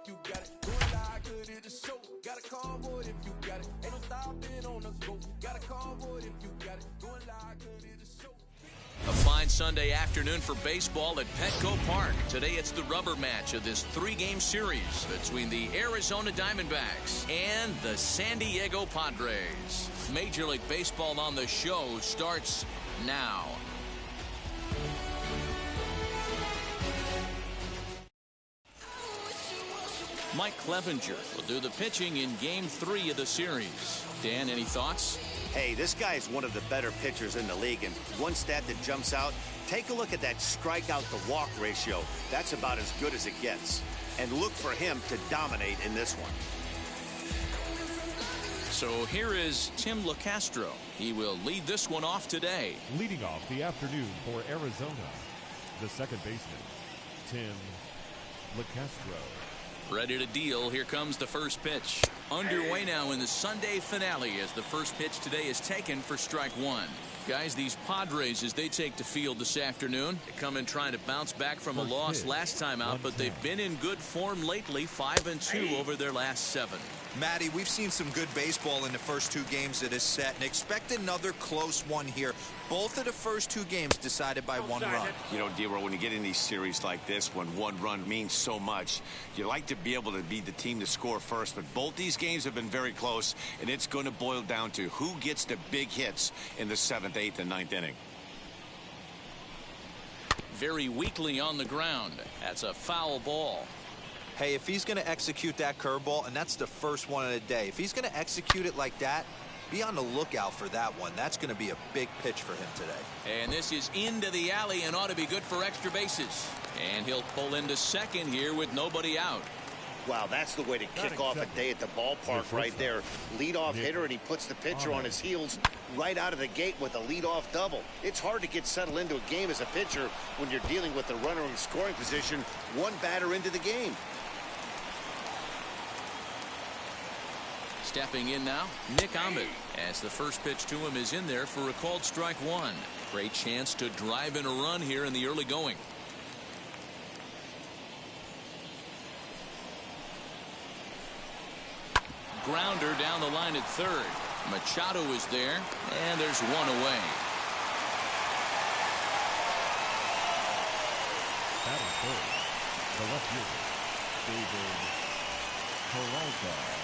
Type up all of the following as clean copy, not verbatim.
you got it. Going live, good at the show. Got a convoy if you got it. Ain't no stopping on the go. Got a convoy if you got it. Going live, good at the show. A fine Sunday afternoon for baseball at Petco Park. Today it's the rubber match of this three-game series between the Arizona Diamondbacks and the San Diego Padres. Major League Baseball on the show starts now. Mike Clevenger will do the pitching in Game 3 of the series. Dan, any thoughts? Hey, this guy is one of the better pitchers in the league, and one stat that jumps out, take a look at that strikeout to walk ratio. That's about as good as it gets. And look for him to dominate in this one. So here is Tim LeCastro. He will lead this one off today. Leading off the afternoon for Arizona, the second baseman, Tim LeCastro. Ready to deal. Here comes the first pitch. Underway now in the Sunday finale as the first pitch today is taken for strike one. Guys, these Padres, as they take the field this afternoon, they come in trying to bounce back from a loss last time out, but they've been in good form lately, 5-2 over their last 7. Matty, we've seen some good baseball in the first two games of this set, and expect another close one here. Both of the first two games decided by one run. You know, D-Roll, when you get in these series like this, when one run means so much, you like to be able to be the team to score first, but both these games have been very close, and it's going to boil down to who gets the big hits in the 7th, 8th, and 9th inning. Very weakly on the ground. That's a foul ball. Hey, if he's going to execute that curveball, and that's the first one of the day, if he's going to execute it like that, be on the lookout for that one. That's going to be a big pitch for him today. And this is into the alley and ought to be good for extra bases. And he'll pull into second here with nobody out. Wow, that's the way to kick off a day at the ballpark right there. Leadoff hitter, and he puts the pitcher on his heels right out of the gate with a leadoff double. It's hard to get settled into a game as a pitcher when you're dealing with the runner in scoring position, one batter into the game. Stepping in now, Nick Ahmed, as the first pitch to him is in there for a called strike one. Great chance to drive in a run here in the early going. Grounder down the line at third. Machado is there, and there's one away. Batting third, the left fielder, David Peralta.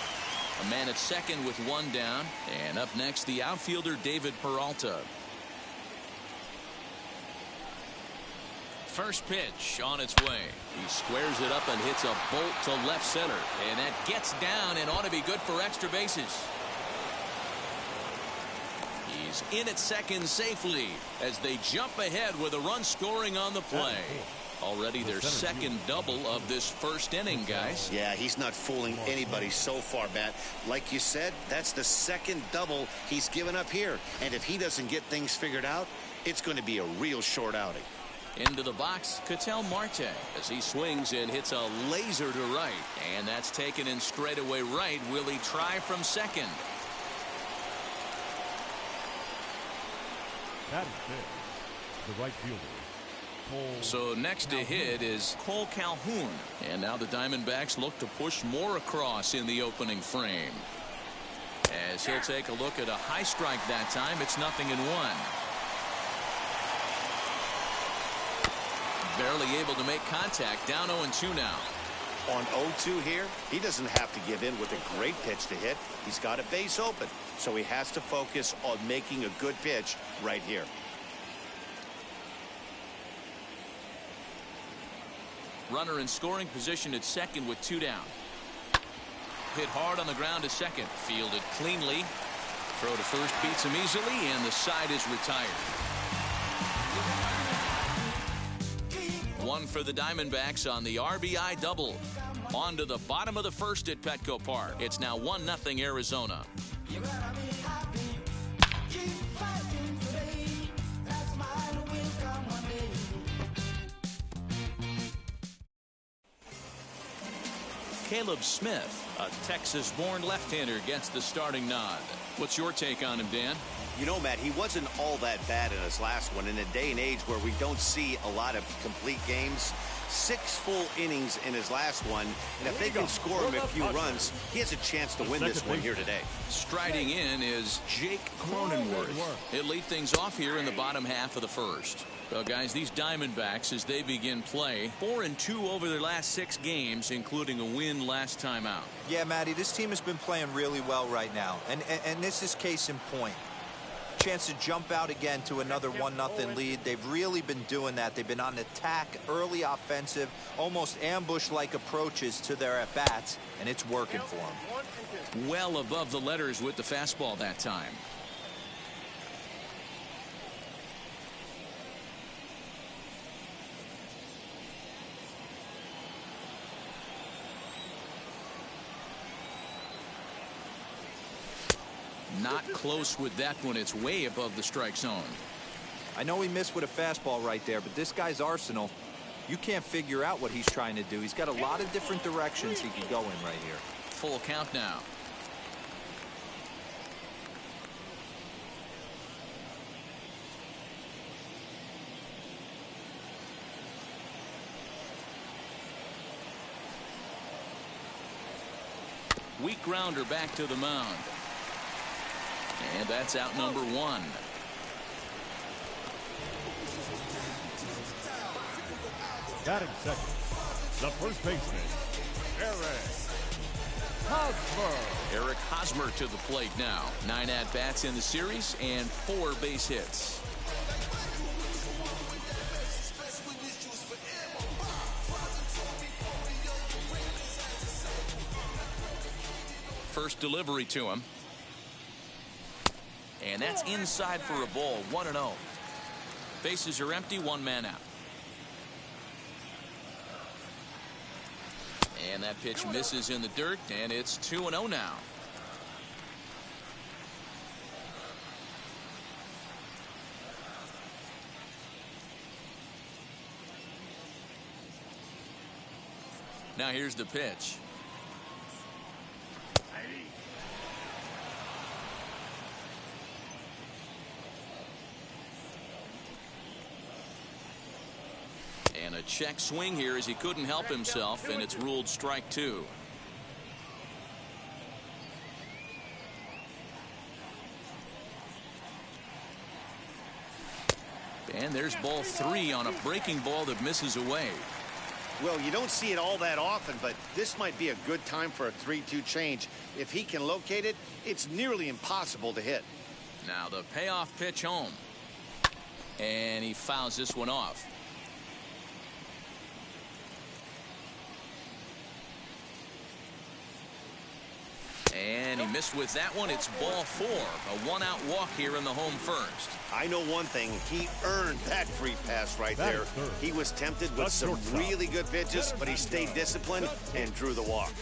A man at second with one down, and up next the outfielder David Peralta. First pitch on its way. He squares it up and hits a bolt to left center, and that gets down and ought to be good for extra bases. He's in at second safely as they jump ahead with a run scoring on the play. Already their second double of this first inning, guys. Yeah, he's not fooling anybody so far, Matt. Like you said, that's the second double he's given up here. And if he doesn't get things figured out, it's going to be a real short outing. Into the box, Ketel Marte, as he swings and hits a laser to right. And that's taken in straightaway right. Will he try from second? Batting fifth, the right fielder. So next to hit is Cole Calhoun. And now the Diamondbacks look to push more across in the opening frame. As he'll take a look at a high strike that time, it's 0-1. Barely able to make contact, down 0-2 now. On 0-2 here, he doesn't have to give in with a great pitch to hit. He's got a base open, so he has to focus on making a good pitch right here. Runner in scoring position at second with 2 down. Hit hard on the ground to second. Fielded cleanly. Throw to first beats him easily, and the side is retired. One for the Diamondbacks on the RBI double. On to the bottom of the first at Petco Park. It's now 1-0 Arizona. Caleb Smith, a Texas-born left-hander, gets the starting nod. What's your take on him, Dan? You know, Matt, he wasn't all that bad in his last one. In a day and age where we don't see a lot of complete games, 6 full innings in his last one, and if they can score him a few runs, he has a chance to win this one here today. Striding in is Jake Cronenworth. He'll lead things off here in the bottom half of the first. Well, guys, these Diamondbacks, as they begin play, 4-2 over their last 6 games, including a win last time out. Yeah, Matty, this team has been playing really well right now, and this is case in point. Chance to jump out again to another 1-0 lead. They've really been doing that. They've been on attack, early offensive, almost ambush-like approaches to their at-bats, and it's working for them. Well above the letters with the fastball that time. Not close with that one. It's way above the strike zone. I know he missed with a fastball right there, but this guy's arsenal, you can't figure out what he's trying to do. He's got a lot of different directions he could go in right here. Full count now. Weak grounder back to the mound. And that's out number 1. Batting second, the first baseman, Eric Hosmer. Eric Hosmer to the plate now. 9 at-bats in the series and 4 base hits. First delivery to him. And that's inside for a ball. 1-0. Bases are empty. 1 man out. And that pitch misses in the dirt, and it's 2-0 now. Now here's the pitch. And a check swing here as he couldn't help himself, and it's ruled strike 2. And there's ball 3 on a breaking ball that misses away. Well, you don't see it all that often, but this might be a good time for a 3-2 change. If he can locate it, it's nearly impossible to hit. Now the payoff pitch home. And he fouls this one off. And he missed with that one. It's ball 4. A 1-out walk here in the home first. I know one thing. He earned that free pass right there. He was tempted with some really good pitches, but he stayed disciplined and drew the walk.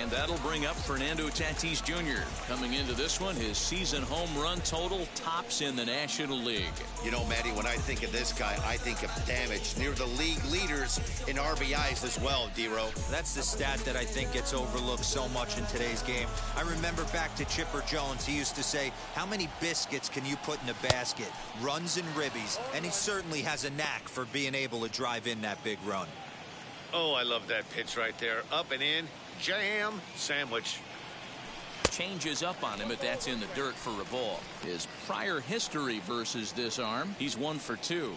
And that'll bring up Fernando Tatis Jr. Coming into this one, his season home run total tops in the National League. You know, Matty, when I think of this guy, I think of damage. Near the league leaders in RBIs as well, D-Row. That's the stat that I think gets overlooked so much in today's game. I remember back to Chipper Jones. He used to say, how many biscuits can you put in a basket? Runs and ribbies. And he certainly has a knack for being able to drive in that big run. Oh, I love that pitch right there. Up and in. Jam sandwich. Changes up on him, but that's in the dirt for a ball. His prior history versus this arm, he's 1 for 2.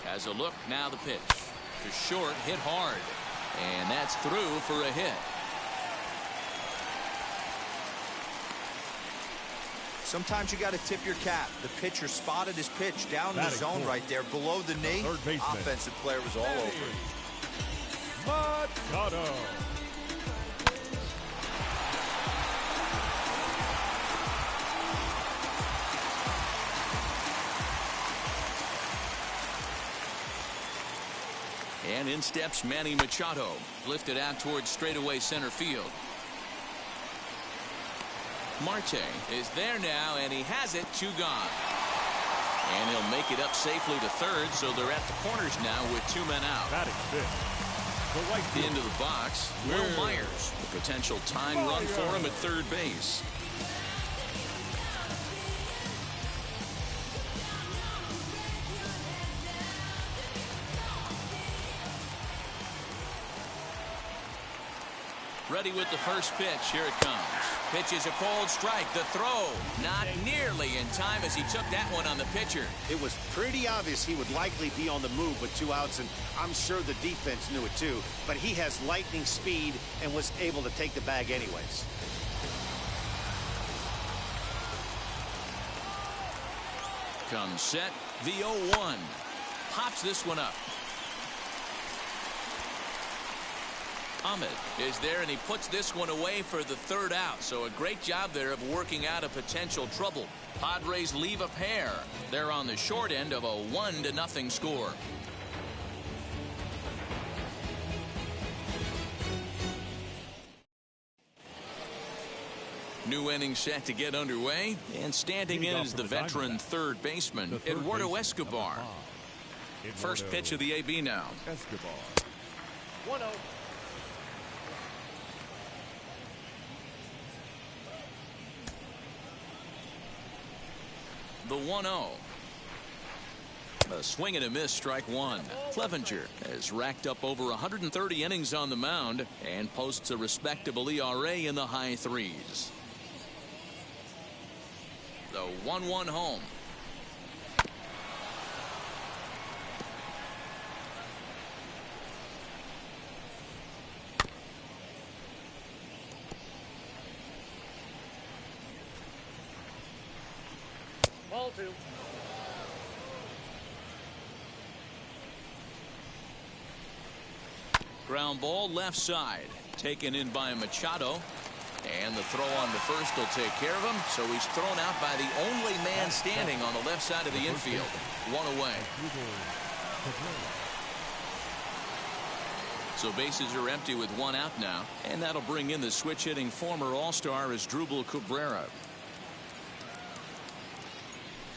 Has a look, now the pitch. To short, hit hard. And that's through for a hit. Sometimes you got to tip your cap. The pitcher spotted his pitch down in the zone right there below the knee. Offensive player was all over it. Machado. And in steps Manny Machado. Lifted out towards straightaway center field. Marte is there now, and he has it. 2 gone. And he'll make it up safely to third, so they're at the corners now with 2 men out. Batting fifth. Into the box, Will Myers. A potential tying run for him at third base. Ready with the first pitch. Here it comes. Pitch is a cold strike. The throw not nearly in time as he took that one on the pitcher. It was pretty obvious he would likely be on the move with 2 outs, and I'm sure the defense knew it too. But he has lightning speed and was able to take the bag anyways. Comes set. The 0-1. Pops this one up. Ahmed is there, and he puts this one away for the 3rd out. So a great job there of working out a potential trouble. Padres leave a pair. They're on the short end of a 1-0 score. New inning set to get underway, and standing in is the veteran third baseman, Eduardo Escobar. First pitch of the AB now. Escobar. 1-0. The 1-0. A swing and a miss, strike one. Clevenger has racked up over 130 innings on the mound and posts a respectable ERA in the high 3s. The 1-1 home. Ball 2. Ground ball left side. Taken in by Machado. And the throw on to first will take care of him. So he's thrown out by the only man standing on the left side of the infield. 1 away. So bases are empty with 1 out now. And that'll bring in the switch hitting former All-Star Asdrubal Cabrera.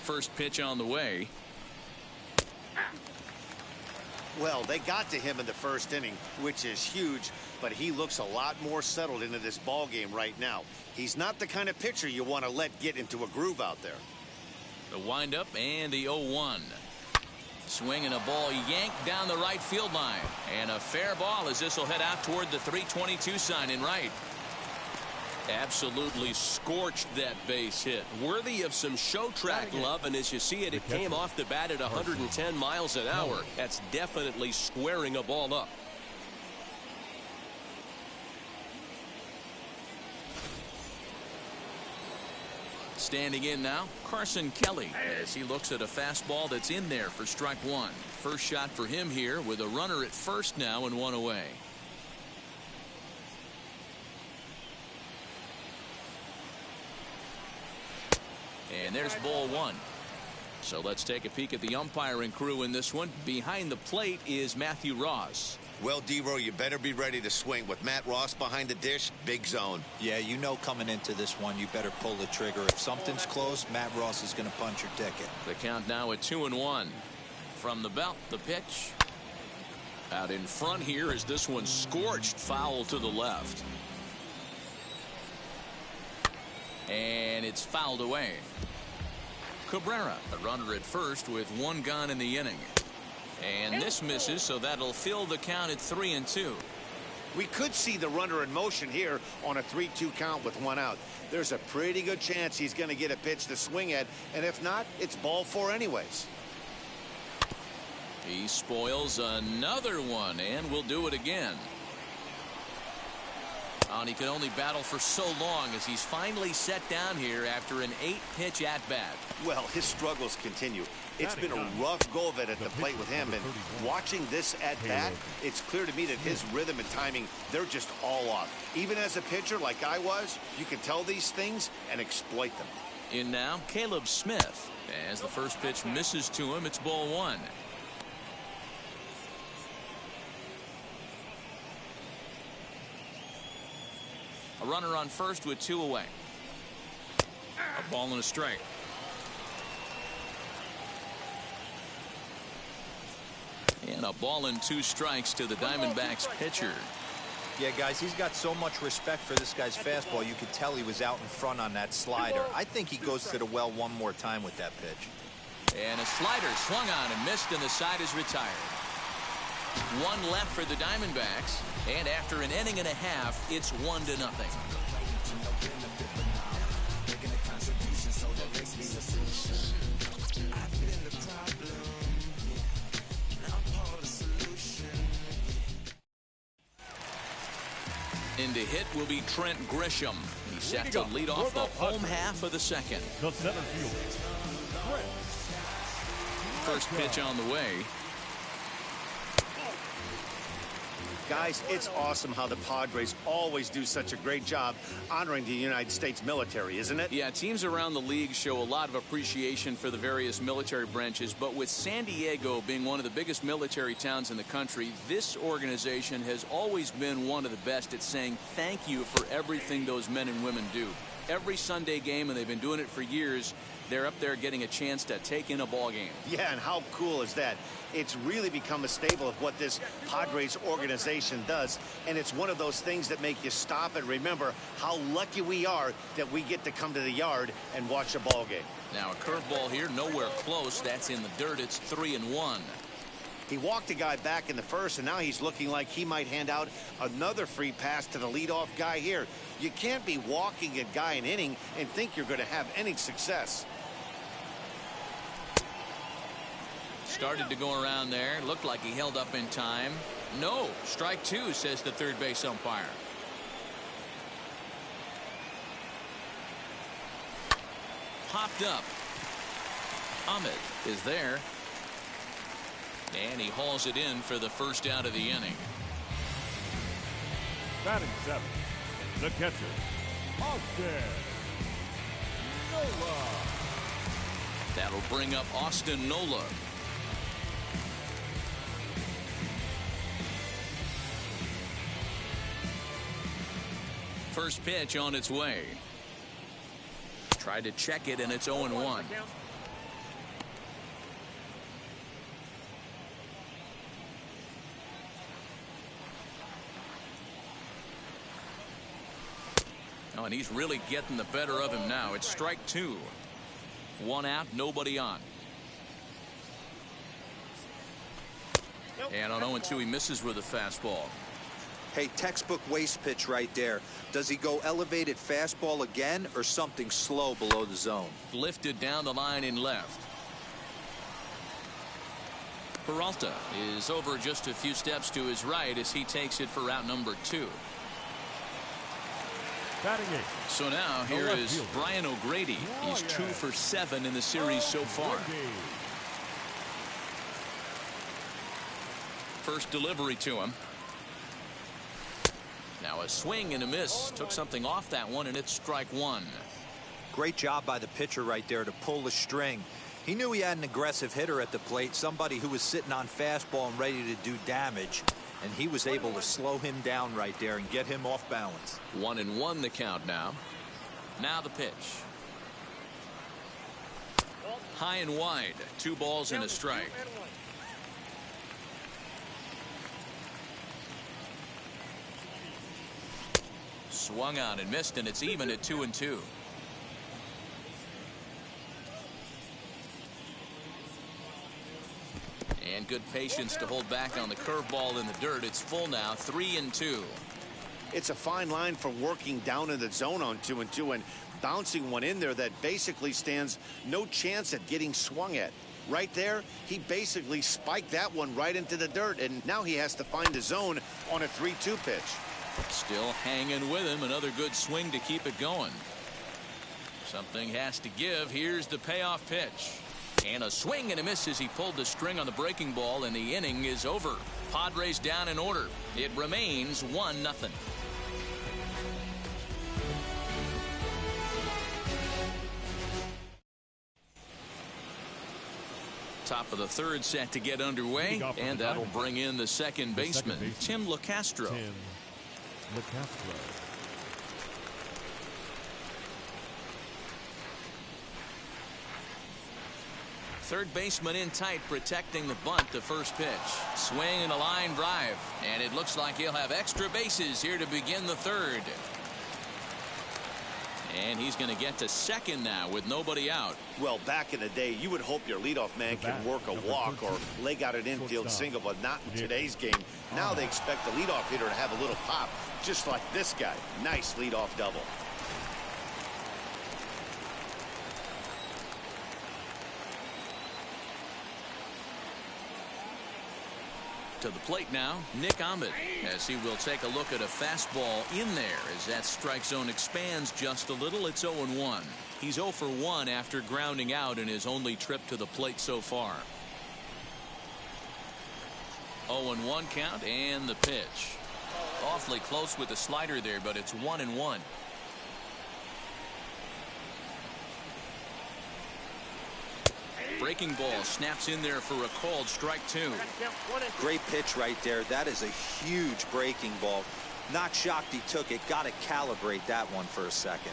First pitch on the way. Well, they got to him in the first inning, which is huge, but he looks a lot more settled into this ball game right now. He's not the kind of pitcher you want to let get into a groove out there. The windup and the 0-1. Swing and a ball yanked down the right field line. And a fair ball as this will head out toward the 322 sign in right. Absolutely scorched that base hit. Worthy of some show track love, and as you see it, it came off the bat at 110 miles an hour. That's definitely squaring a ball up. Standing in now, Carson Kelly, as he looks at a fastball that's in there for strike one. First shot for him here with a runner at first now and 1 away. And there's ball 1. So let's take a peek at the umpiring crew in this one. Behind the plate is Matthew Ross. Well, D-Row, you better be ready to swing. With Matt Ross behind the dish, big zone. Yeah, you know coming into this one, you better pull the trigger. If something's close, Matt Ross is going to punch your ticket. The count now at 2-1. From the belt, the pitch. Out in front here is this one scorched foul to the left. And it's fouled away. Cabrera, the runner at first with 1 gone in the inning. And this misses, so that'll fill the count at 3-2. We could see the runner in motion here on a 3-2 count with 1 out. There's a pretty good chance he's going to get a pitch to swing at, and if not, it's ball 4 anyways. He spoils another one, and will do it again. And he can only battle for so long as he's finally set down here after an 8-pitch at-bat. Well, his struggles continue. It's been a rough go of it at the plate with him, and watching this at-bat, it's clear to me that his rhythm and timing, they're just all off. Even as a pitcher like I was, you can tell these things and exploit them. In now, Caleb Smith. As the first pitch misses to him, it's ball 1. A runner on first with 2 away. A ball and a strike. And a ball and 2 strikes to the Diamondbacks pitcher. Yeah, guys, he's got so much respect for this guy's fastball. You could tell he was out in front on that slider. I think he goes to the well one more time with that pitch. And a slider swung on and missed, and the side is retired. 1 left for the Diamondbacks, and after an inning and a half, it's 1-0. In to hit will be Trent Grisham. He's set to lead off the home half of the second. The center fielder, First pitch on the way. Guys, it's awesome how the Padres always do such a great job honoring the United States military, isn't it? Yeah, teams around the league show a lot of appreciation for the various military branches, but with San Diego being one of the biggest military towns in the country, this organization has always been one of the best at saying thank you for everything those men and women do. Every Sunday game, and they've been doing it for years, they're up there getting a chance to take in a ball game. Yeah, and how cool is that? It's really become a staple of what this Padres organization does, and it's one of those things that make you stop and remember how lucky we are that we get to come to the yard and watch a ball game. Now a curveball here, nowhere close. That's in the dirt. It's 3-1. He walked a guy back in the first, and now he's looking like he might hand out another free pass to the leadoff guy here. You can't be walking a guy an inning and think you're going to have any success. Started to go around there. Looked like he held up in time. No. Strike 2, says the third base umpire. Popped up. Ahmed is there. And he hauls it in for the first out of the inning. batting 7, the catcher, Austin Nola. That'll bring up Austin Nola. First pitch on its way. Tried to check it, and it's 0-1. Oh, and he's really getting the better of him now. It's strike 2. 1 out, nobody on. And on 0-2, he misses with a fastball. Hey, textbook waste pitch right there. Does he go elevated fastball again or something slow below the zone? Lifted down the line in left. Peralta is over just a few steps to his right as he takes it for route number 2. Batting 8. So now here is Brian O'Grady. He's 2 for 7 in the series so far. First delivery to him. Now a swing and a miss. Took something off that one, and it's strike 1. Great job by the pitcher right there to pull the string. He knew he had an aggressive hitter at the plate, somebody who was sitting on fastball and ready to do damage. And he was able to slow him down right there and get him off balance. 1-1 the count now. Now the pitch. High and wide. 2 balls and a strike. Swung on and missed, and it's even at 2-2. And good patience to hold back on the curveball in the dirt. It's full now, 3-2. It's a fine line for working down in the zone on 2-2 and bouncing one in there that basically stands no chance at getting swung at. Right there, he basically spiked that one right into the dirt, and now he has to find the zone on a 3-2 pitch. Still hanging with him. Another good swing to keep it going. Something has to give. Here's the payoff pitch. And a swing and a miss as he pulled the string on the breaking ball, and the inning is over. Padres down in order. It remains 1-0. Top of the third set to get underway, and that'll bring in the second baseman, Tim LeCastro. Third baseman in tight, protecting the bunt. The first pitch. Swing and a line drive. And it looks like he'll have extra bases here to begin the third. And he's going to get to second now with nobody out. Well, back in the day, you would hope your leadoff man can work a walk or leg out an infield single, but not in today's game. Now they expect the leadoff hitter to have a little pop, just like this guy. Nice leadoff double. To the plate now, Nick Ahmed, as he will take a look at a fastball in there as that strike zone expands just a little. It's 0-1. He's 0 for 1 after grounding out in his only trip to the plate so far. 0-1 count and the pitch. Awfully close with the slider there, but it's 1-1. Breaking ball snaps in there for a called strike 2. Great pitch right there. That is a huge breaking ball. Not shocked he took it. Got to calibrate that one for a second.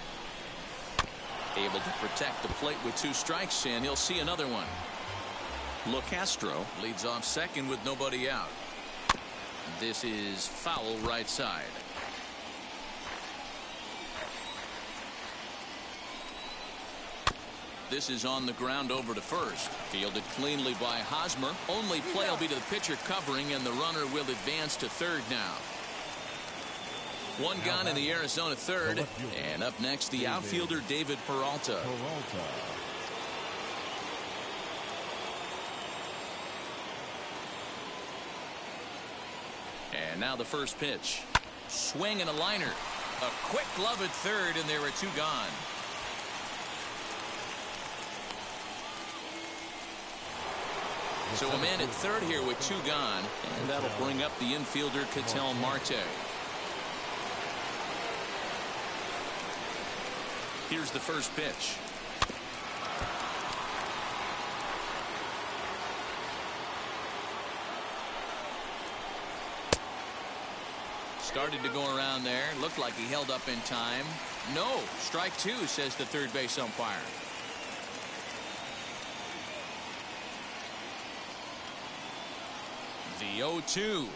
Able to protect the plate with 2 strikes, and he'll see another one. LeCastro leads off second with nobody out. This is foul right side. This is on the ground over to first. Fielded cleanly by Hosmer. Only play will be to the pitcher covering, and the runner will advance to third now. One gone in the Arizona third. And up next, the outfielder David Peralta. And now the first pitch. Swing and a liner. A quick glove at third, and there are 2 gone. So a man at third here with 2 gone, and that'll bring up the infielder Ketel Marte. Here's the first pitch. Started to go around there. Looked like he held up in time. No, strike 2, says the third base umpire. The 0-2.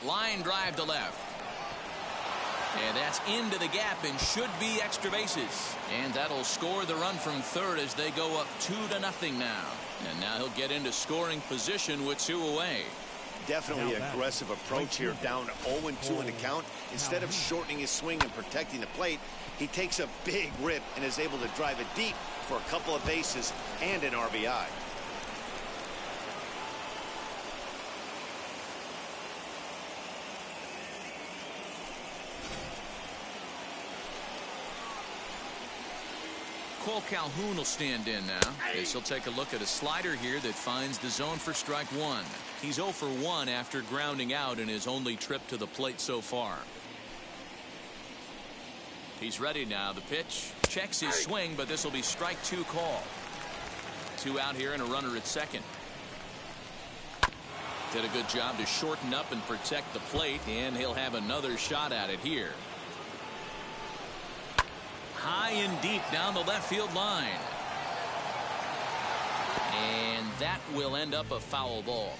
Line drive to left. And that's into the gap and should be extra bases. And that'll score the run from third as they go up 2-0 now. And now he'll get into scoring position with 2 away. Definitely aggressive approach here, down 0-2 in the count. Instead of shortening his swing and protecting the plate, he takes a big rip and is able to drive it deep for a couple of bases and an RBI. Cole Calhoun will stand in now, as he'll take a look at a slider here that finds the zone for strike 1. He's 0 for 1 after grounding out in his only trip to the plate so far. He's ready now. The pitch. Checks his swing, but this will be strike 2 call. 2 out here and a runner at second. Did a good job to shorten up and protect the plate, and he'll have another shot at it here. High and deep down the left field line. And that will end up a foul ball.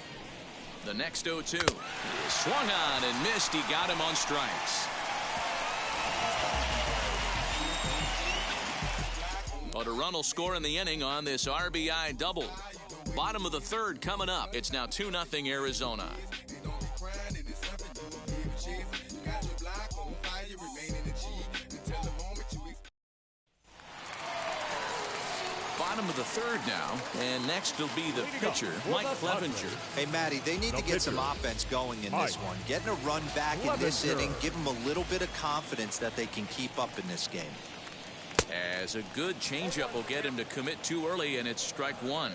The next 0-2 is swung on and missed. He got him on strikes. But a run will score in the inning on this RBI double. Bottom of the third coming up. It's now 2-0 Arizona. Bottom of the third now, and next will be the pitcher, Mike Clevenger. Hey, Matty, they need to get some offense going in this one. Getting a run back in this inning, give them a little bit of confidence that they can keep up in this game. As a good changeup will get him to commit too early, and it's strike 1.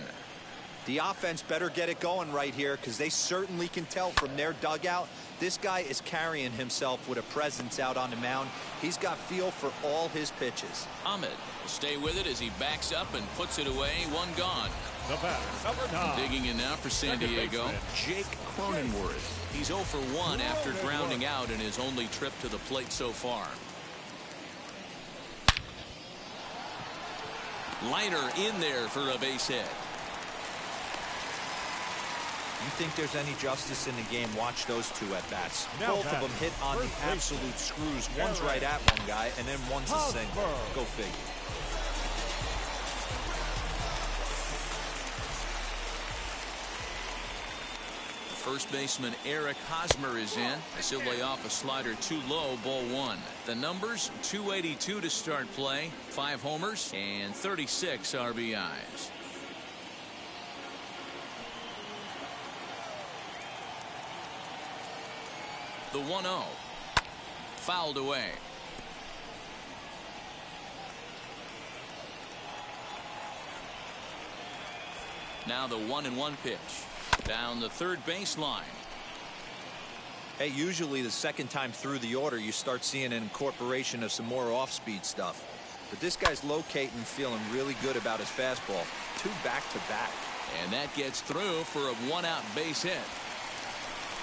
The offense better get it going right here, because they certainly can tell from their dugout this guy is carrying himself with a presence out on the mound. He's got feel for all his pitches. Ahmed will stay with it as he backs up and puts it away. 1 gone. The batter, number 9. Digging in now for San Diego, Jake Cronenworth. He's 0 for 1 after grounding out in his only trip to the plate so far. Liner in there for a base hit. You think there's any justice in the game, watch those two at-bats. Now Both of them hit on the absolute screws. One's right at one guy, and then one's a single. Go figure. First baseman Eric Hosmer is in as he'll lay off a slider too low, ball one. The numbers: 282 to start play, 5 homers, and 36 RBIs. The 1-0. Fouled away. Now the 1-1 pitch. Down the third baseline. Hey, usually the second time through the order, you start seeing an incorporation of some more off-speed stuff. But this guy's locating, feeling really good about his fastball. 2 back-to-back. And that gets through for a 1-out base hit.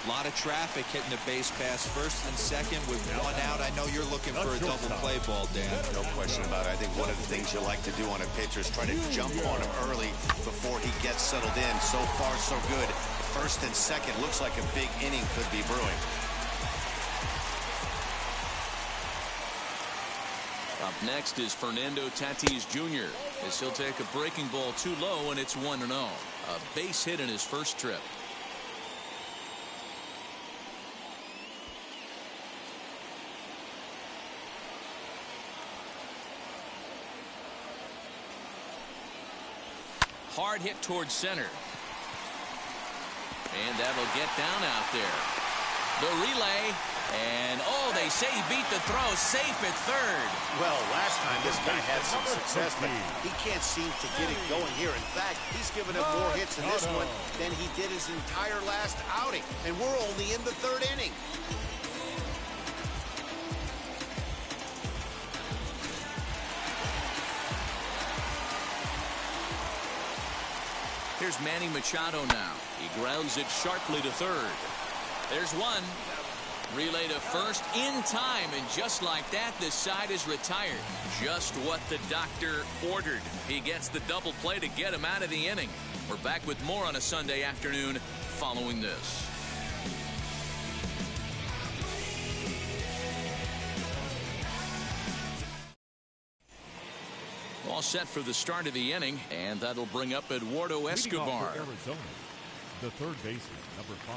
A lot of traffic hitting the base pass first and second with 1 out. I know you're looking for a double play ball, Dan. No question about it. I think one of the things you like to do on a pitcher is try to jump on him early before he gets settled in. So far, so good. First and second looks like a big inning could be brewing. Up next is Fernando Tatis Jr. as he'll take a breaking ball too low, and it's 1-0. A base hit in his first trip. Hard hit towards center. And that'll get down out there. The relay. And, oh, they say he beat the throw. Safe at third. Well, last time this guy had some success, but he can't seem to get it going here. In fact, he's given up more hits in this one than he did his entire last outing. And we're only in the 3rd inning. Here's Manny Machado now. He grounds it sharply to third. There's one. Relay to first in time, and just like that, this side is retired. Just what the doctor ordered. He gets the double play to get him out of the inning. We're back with more on a Sunday afternoon following this. All set for the start of the inning, and that'll bring up Eduardo Escobar. Arizona, the third baseman, number 5.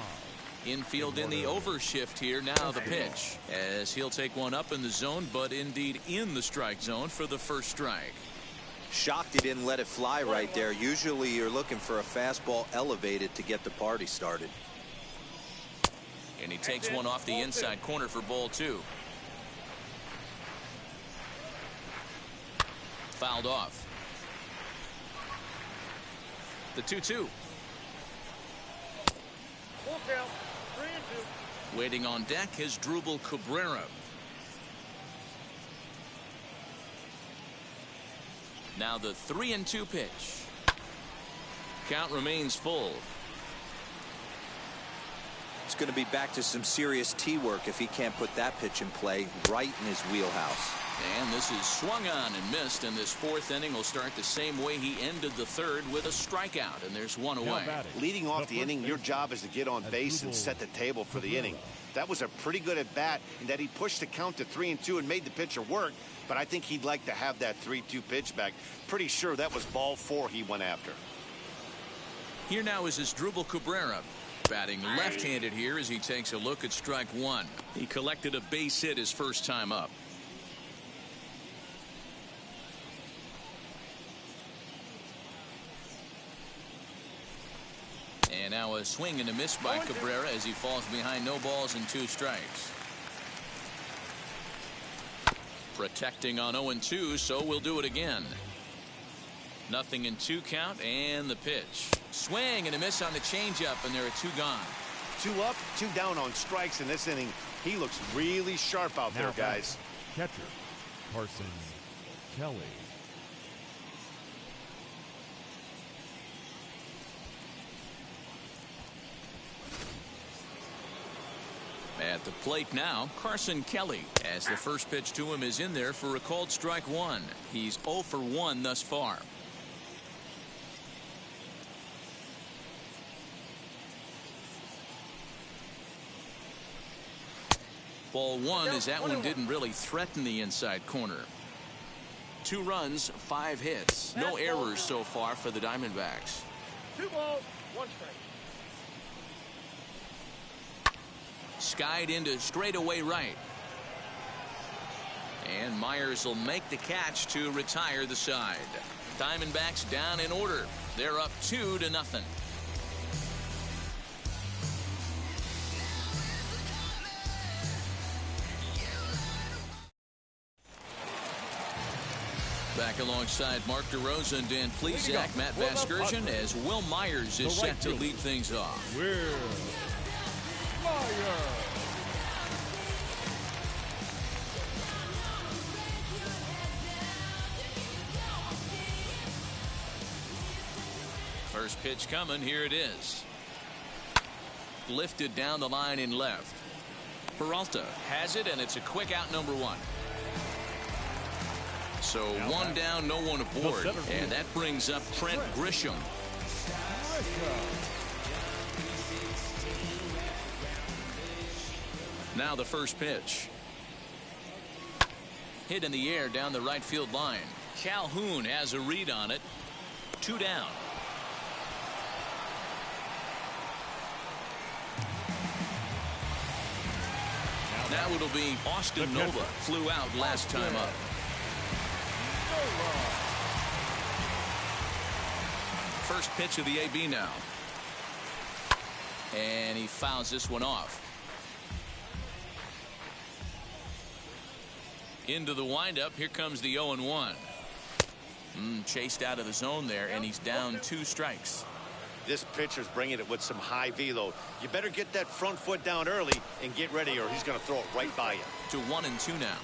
Infield in the overshift here. Now the pitch as he'll take one up in the zone, but indeed in the strike zone for the first strike. Shocked he didn't let it fly right there. Usually you're looking for a fastball elevated to get the party started. And he takes one off the inside corner for ball 2. Fouled off. The 2-2. Waiting on deck is Drupal Cabrera. Now the 3-2 pitch. Count remains full. It's going to be back to some serious tee work if he can't put that pitch in play right in his wheelhouse. And this is swung on and missed, and this 4th inning will start the same way he ended the 3rd with a strikeout, and there's one away. Leading off the inning, your job is to get on base and set the table for the inning. That was a pretty good at bat in that he pushed the count to 3-2 and made the pitcher work, but I think he'd like to have that 3-2 pitch back. Pretty sure that was ball 4 he went after. Here now is Drupal Cabrera. Batting left-handed here as he takes a look at strike 1. He collected a base hit his first time up. And now a swing and a miss by Cabrera as he falls behind no balls and 2 strikes. Protecting on 0-2, so we'll do it again. 0-2 count, and the pitch. Swing and a miss on the changeup, and there are 2 gone. 2 up, 2 down on strikes in this inning. He looks really sharp out there, guys. Catcher, Carson Kelly. At the plate now, Carson Kelly, as the first pitch to him is in there for a called strike 1. He's 0 for 1 thus far. Ball one, as that one didn't really threaten the inside corner. 2 runs, 5 hits. No errors so far for the Diamondbacks. 2 balls, 1 strike. Skied into straightaway right. And Myers will make the catch to retire the side. Diamondbacks down in order. They're up 2-0. Back alongside Mark DeRosa and Dan Plesac, Matt Vasgersian, as Will Myers is set to lead things off. Will Myers. First pitch coming. Here it is. Lifted down the line in left. Peralta has it, and it's a quick out, number 1. So 1 down, no one aboard, and that brings up Trent Grisham. Now the first pitch. Hit in the air down the right field line. Calhoun has a read on it. 2 down. Now it'll be Austin Nova. Flew out last time up. First pitch of the AB now. And he fouls this one off. Into the windup. Here comes the 0-1. Chased out of the zone there, and he's down 2 strikes. This pitcher's bringing it with some high velo. You better get that front foot down early and get ready, or he's going to throw it right by you. To 1-2 now.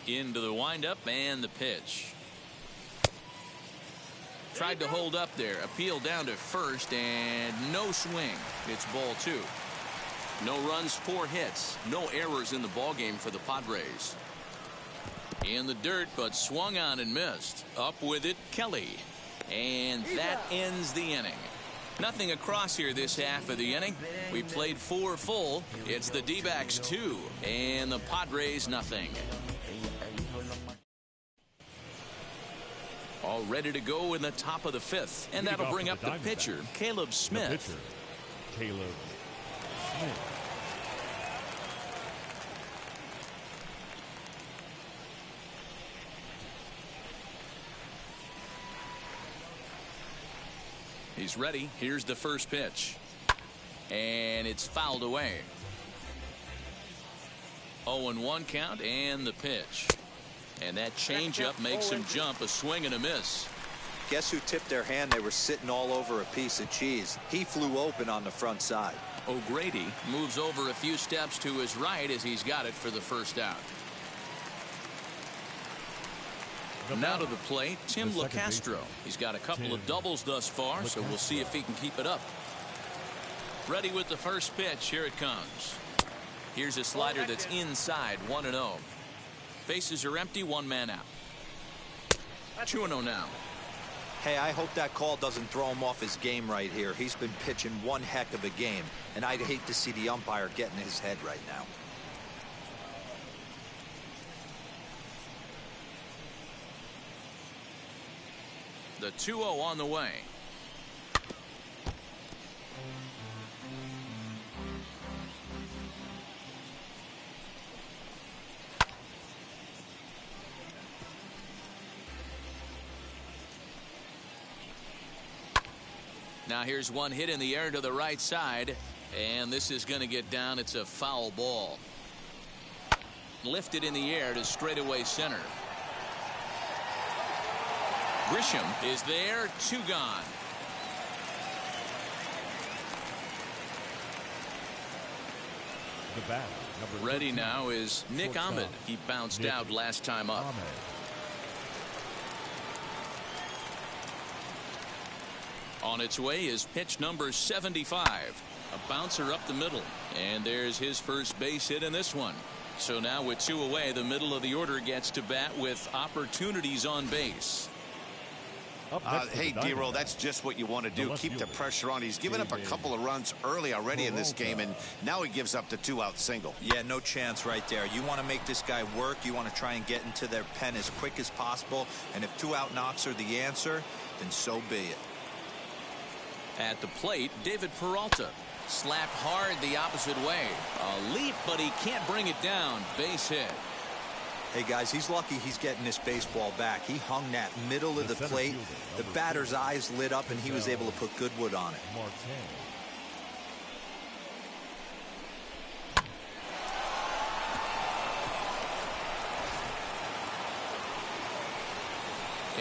Into the windup and the pitch. Tried to hold up there. Appeal down to first, and no swing. It's ball 2. No runs, 4 hits. No errors in the ballgame for the Padres. In the dirt, but swung on and missed. Up with it, Kelly. And that ends the inning. Nothing across here this half of the inning. We played 4 full. It's the D-backs 2 and the Padres nothing. All ready to go in the top of the 5th. And that'll bring up the pitcher, Caleb Smith. Caleb Smith. He's ready. Here's the first pitch. And it's fouled away. 0-1 count and the pitch. And that changeup makes him jump. A swing and a miss. Guess who tipped their hand? They were sitting all over a piece of cheese. He flew open on the front side. O'Grady moves over a few steps to his right as he's got it for the first out. Now to the plate, Tim LaCastro. He's got a couple of doubles thus far, so we'll see if he can keep it up. Ready with the first pitch. Here it comes. Here's a slider that's inside. 1-0. Bases are empty. 1 man out. 2-0 now. Hey, I hope that call doesn't throw him off his game right here. He's been pitching one heck of a game, and I'd hate to see the umpire get in his head right now. The 2-0 on the way. Now here's one hit in the air to the right side, and this is going to get down. It's a foul ball. Lifted in the air to straightaway center. Grisham is there. 2 gone. The bat, number Ready 13, now is Nick Ahmed. He bounced out last time up. Ahmed. On its way is pitch number 75. A bouncer up the middle. And there's his first base hit in this one. So now with 2 away, the middle of the order gets to bat with opportunities on base. Hey, D-Roll, that's just what you want to do. Keep the pressure on. He's given up a couple of runs early already in this game, and now he gives up the 2-out single. Yeah, no chance right there. You want to make this guy work. You want to try and get into their pen as quick as possible. And if 2-out knocks are the answer, then so be it. At the plate, David Peralta. Slapped hard the opposite way. A leap, but he can't bring it down. Base hit. Hey, guys, he's lucky he's getting this baseball back. He hung that middle of the plate. The batter's eyes lit up, and he was able to put good wood on it.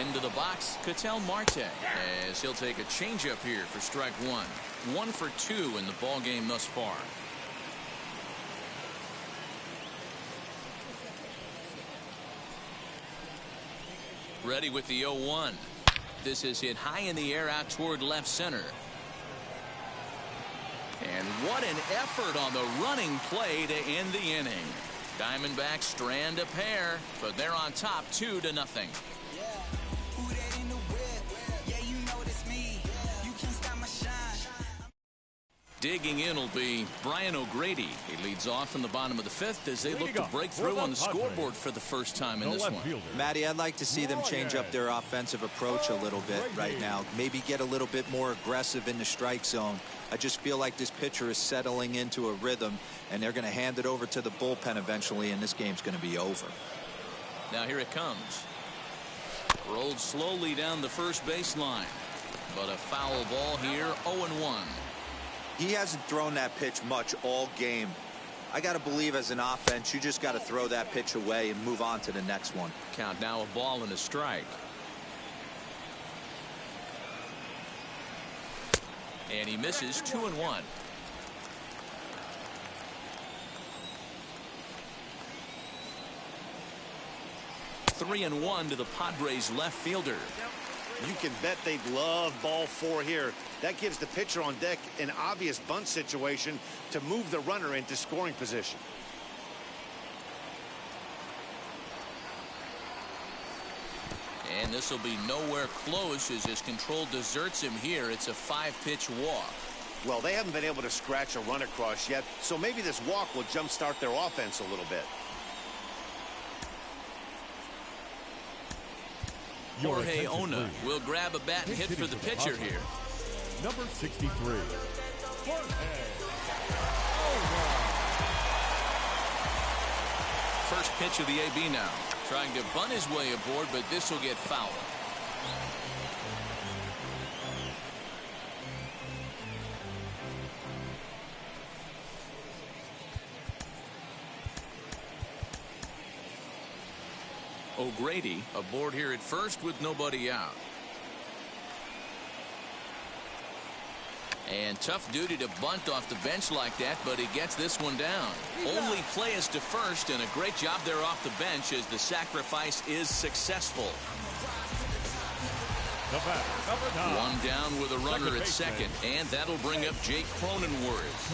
Into the box, Ketel Marte, as he'll take a changeup here for strike one. 1 for 2 in the ball game thus far. Ready with the 0-1. This is hit high in the air out toward left center. And what an effort on the running play to end the inning. Diamondbacks strand a pair, but they're on top 2-0. Digging in will be Brian O'Grady. He leads off in the bottom of the 5th as they look to break through on the scoreboard for the first time in this one. Matty, I'd like to see them change up their offensive approach a little bit right now. Maybe get a little bit more aggressive in the strike zone. I just feel like this pitcher is settling into a rhythm, and they're going to hand it over to the bullpen eventually, and this game's going to be over. Now here it comes. Rolled slowly down the first baseline, but a foul ball here, 0-1. He hasn't thrown that pitch much all game. I got to believe as an offense, you just got to throw that pitch away and move on to the next one. Count now, a ball and a strike. And he misses 2-1. Three and 1 to the Padres left fielder. You can bet they'd love ball 4 here. That gives the pitcher on deck an obvious bunt situation to move the runner into scoring position. And this will be nowhere close as his control deserts him here. It's a 5-pitch walk. Well, they haven't been able to scratch a run across yet, so maybe this walk will jumpstart their offense a little bit. Jorge Ona will grab a bat and hit for the pitcher here. Number 63. First pitch of the AB now. Trying to bunt his way aboard, but this will get fouled. O'Grady aboard here at first with nobody out. And tough duty to bunt off the bench like that, but he gets this one down. Only play is to first, and a great job there off the bench as the sacrifice is successful. One down with a runner at second, and that'll bring up Jake Cronenworth.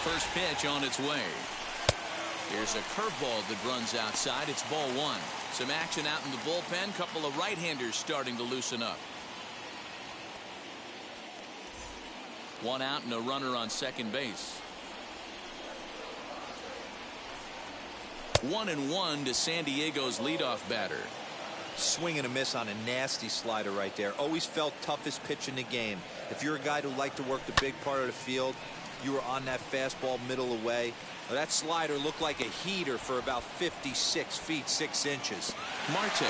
First pitch on its way. Here's a curveball that runs outside. It's ball 1. Some action out in the bullpen. Couple of right-handers starting to loosen up. 1 out and a runner on second base. 1-1 to San Diego's leadoff batter. Swing and a miss on a nasty slider right there. Always felt toughest pitch in the game. If you're a guy who liked to work the big part of the field, you were on that fastball middle away. That slider looked like a heater for about 56 feet 6 inches. Marte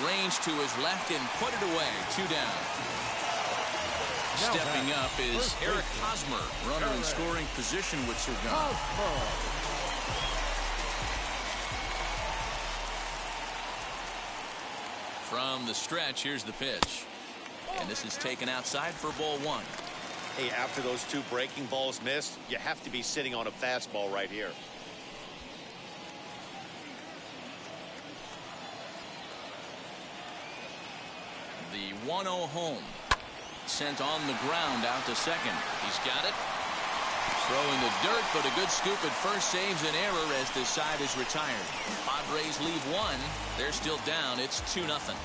arranged to his left and put it away. 2 down. Stepping up is Eric Hosmer, runner in scoring position with Surgan. From the stretch, here's the pitch. And this is taken outside for ball 1. Hey, after those 2 breaking balls missed, you have to be sitting on a fastball right here. The 1-0 home. Sent on the ground out to second. He's got it. Throwing the dirt, but a good scoop at first saves an error as this side is retired. Padres leave one. They're still down. It's 2-0.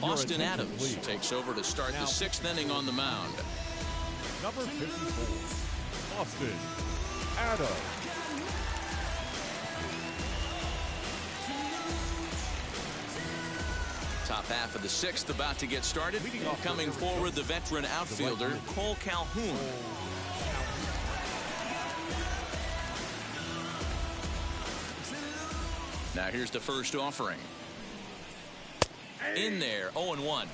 Austin Adams takes over to start the 6th inning on the mound. Number 54, Austin Adams. Top half of the 6th about to get started. Coming forward, the veteran outfielder, Cole Calhoun. Now here's the first offering. In there, 0-1. 0-1.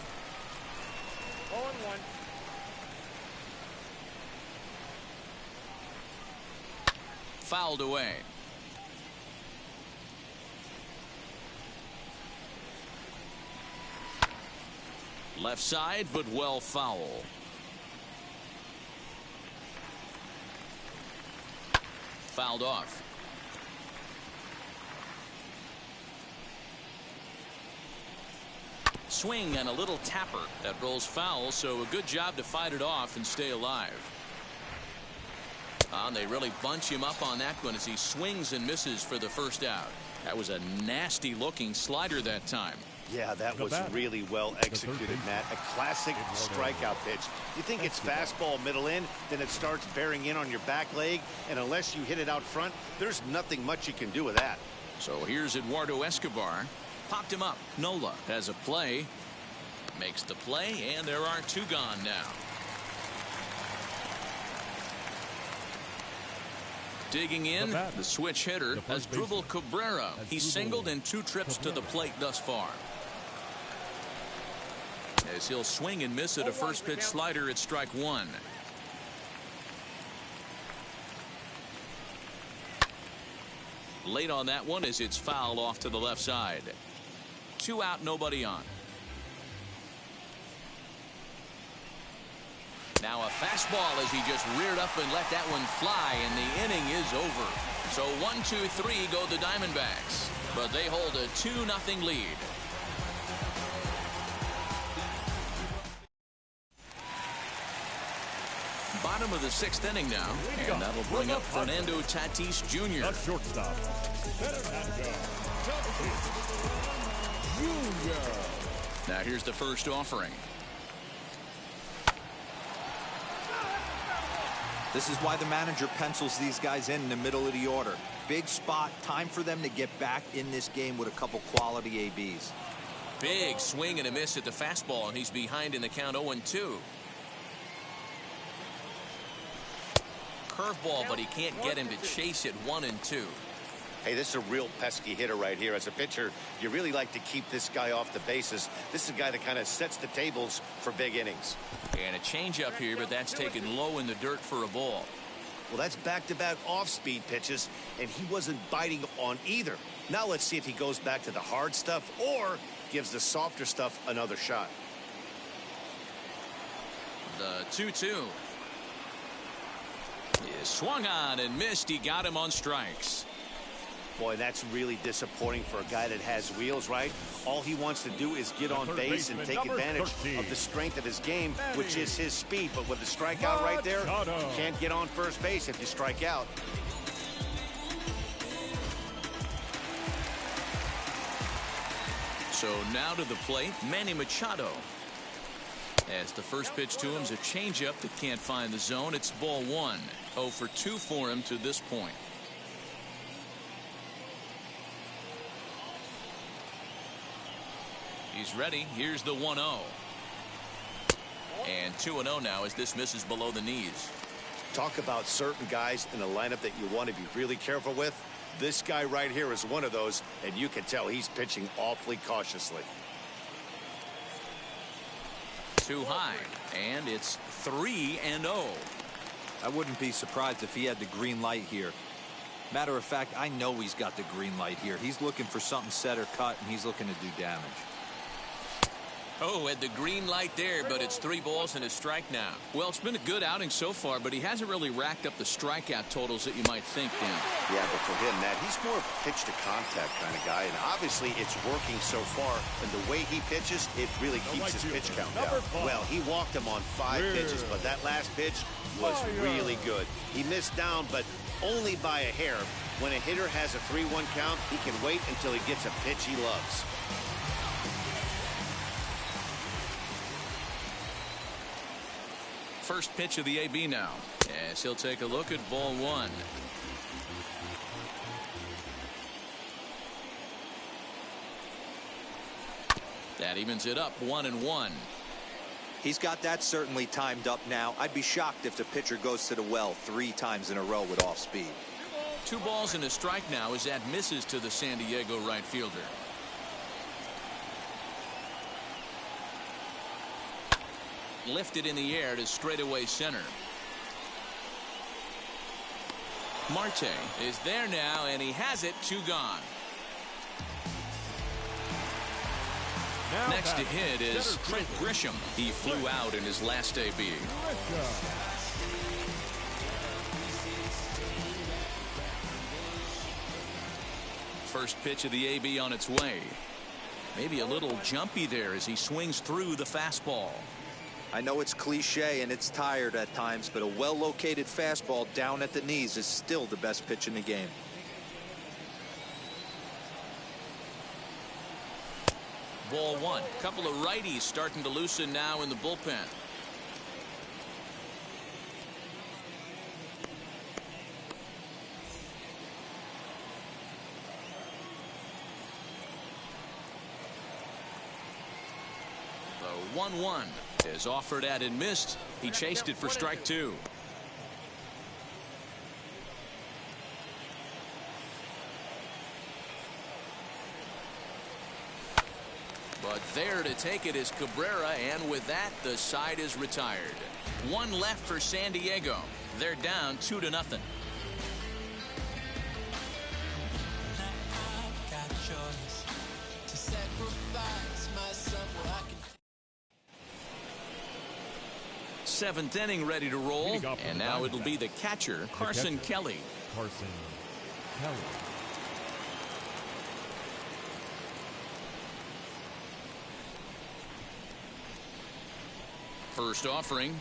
Fouled away. Left side, but well foul. Fouled off. Swing and a little tapper that rolls foul, so a good job to fight it off and stay alive. And they really bunch him up on that one as he swings and misses for the first out. That was a nasty looking slider that time. Yeah, that was really well executed, Matt. A classic strikeout pitch. You think it's fastball middle in, then it starts bearing in on your back leg, and unless you hit it out front, there's nothing much you can do with that. So here's Eduardo Escobar. Popped him up. Nola has a play. Makes the play, and there are 2 gone now. Digging in, the switch hitter has Dribble Cabrera. He's singled in 2 trips to the plate thus far. As he'll swing and miss at a first pitch slider at strike 1. Late on that one as it's fouled off to the left side. 2 out, nobody on. Now a fastball as he just reared up and let that one fly, and the inning is over. So 1-2-3 go the Diamondbacks, but they hold a 2-0 lead. Bottom of the 6th inning now, and that'll bring up Fernando Tatis Jr. A shortstop, Fernando Tatis Jr. Now here's the first offering. This is why the manager pencils these guys in the middle of the order. Big spot, time for them to get back in this game with a couple quality ABs. Big swing and a miss at the fastball, and he's behind in the count 0-2. Curveball, but he can't get him to chase it 1-2. Hey, this is a real pesky hitter right here. As a pitcher, you really like to keep this guy off the bases. This is a guy that kind of sets the tables for big innings. And a changeup here, but that's taken low in the dirt for a ball. Well, that's back-to-back off-speed pitches, and he wasn't biting on either. Now let's see if he goes back to the hard stuff or gives the softer stuff another shot. The 2-2. He swung on and missed. He got him on strikes. Boy, that's really disappointing for a guy that has wheels, right? All he wants to do is get on base and take advantage of the strength of his game, which is his speed. But with the strikeout right there, you can't get on first base if you strike out. So now to the plate, Manny Machado. As the first pitch to him is a changeup that can't find the zone. It's ball 1. 0 for 2 for him to this point. He's ready. Here's the 1-0. And 2-0 now as this misses below the knees. Talk about certain guys in the lineup that you want to be really careful with. This guy right here is one of those, and you can tell he's pitching awfully cautiously. Too high, and it's 3-0. I wouldn't be surprised if he had the green light here. Matter of fact, I know he's got the green light here. He's looking for something set or cut, and he's looking to do damage. Oh, had the green light there, but it's 3 balls and a strike now. Well, it's been a good outing so far, but he hasn't really racked up the strikeout totals that you might think, Dan. Yeah, but for him, Matt, he's more of a pitch-to-contact kind of guy, and obviously it's working so far, and the way he pitches, it really keeps his pitch count down. Well, he walked him on 5 pitches, but that last pitch was really good. He missed down, but only by a hair. When a hitter has a 3-1 count, he can wait until he gets a pitch he loves. First pitch of the AB now, as he'll take a look at ball 1. That evens it up 1-1. He's got that certainly timed up now. I'd be shocked if the pitcher goes to the well 3 times in a row with off speed. 2 balls and a strike now as that misses to the San Diego right fielder. Lifted in the air to straightaway center. Marte is there now, and he has it. 2 gone. Next to hit is Trent Grisham. He flew out in his last AB. First pitch of the AB on its way. Maybe a little jumpy there as he swings through the fastball. I know it's cliche and it's tired at times, but a well-located fastball down at the knees is still the best pitch in the game. Ball 1. Couple of righties starting to loosen now in the bullpen. The 1-1 is offered at and missed. He chased it for strike 2. But there to take it is Cabrera, and with that, the side is retired. 1 left for San Diego. They're down 2-0. Seventh inning ready to roll, and now it'll be the catcher, Carson Kelly. Carson Kelly. First offering.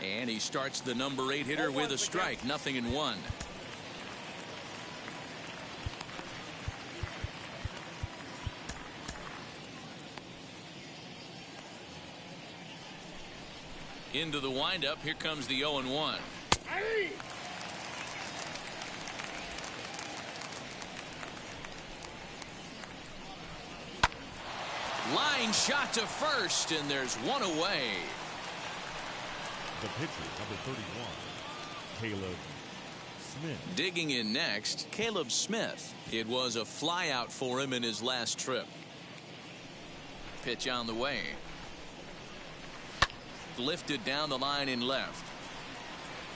And he starts the number 8 hitter with a strike. 0-1. Into the windup. Here comes the 0-1. Line shot to first, and there's 1 away. The pitcher, number 31, Caleb Smith. Digging in next, Caleb Smith. It was a flyout for him in his last trip. Pitch on the way. Lifted down the line in left.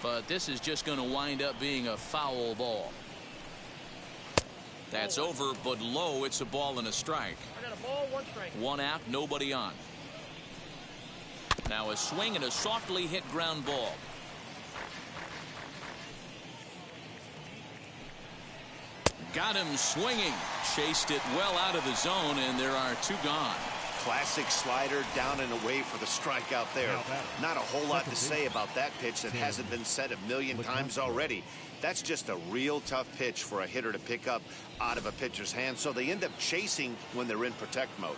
But this is just going to wind up being a foul ball. That's over, but low. It's a ball and a strike. I got a ball, 1 strike. 1 out, nobody on. Now a swing and a softly hit ground ball. Got him swinging. Chased it well out of the zone, and there are 2 gone. Classic slider down and away for the strikeout there. Not a whole lot to say about that pitch that hasn't been said a million times already. That's just a real tough pitch for a hitter to pick up out of a pitcher's hand, so they end up chasing when they're in protect mode.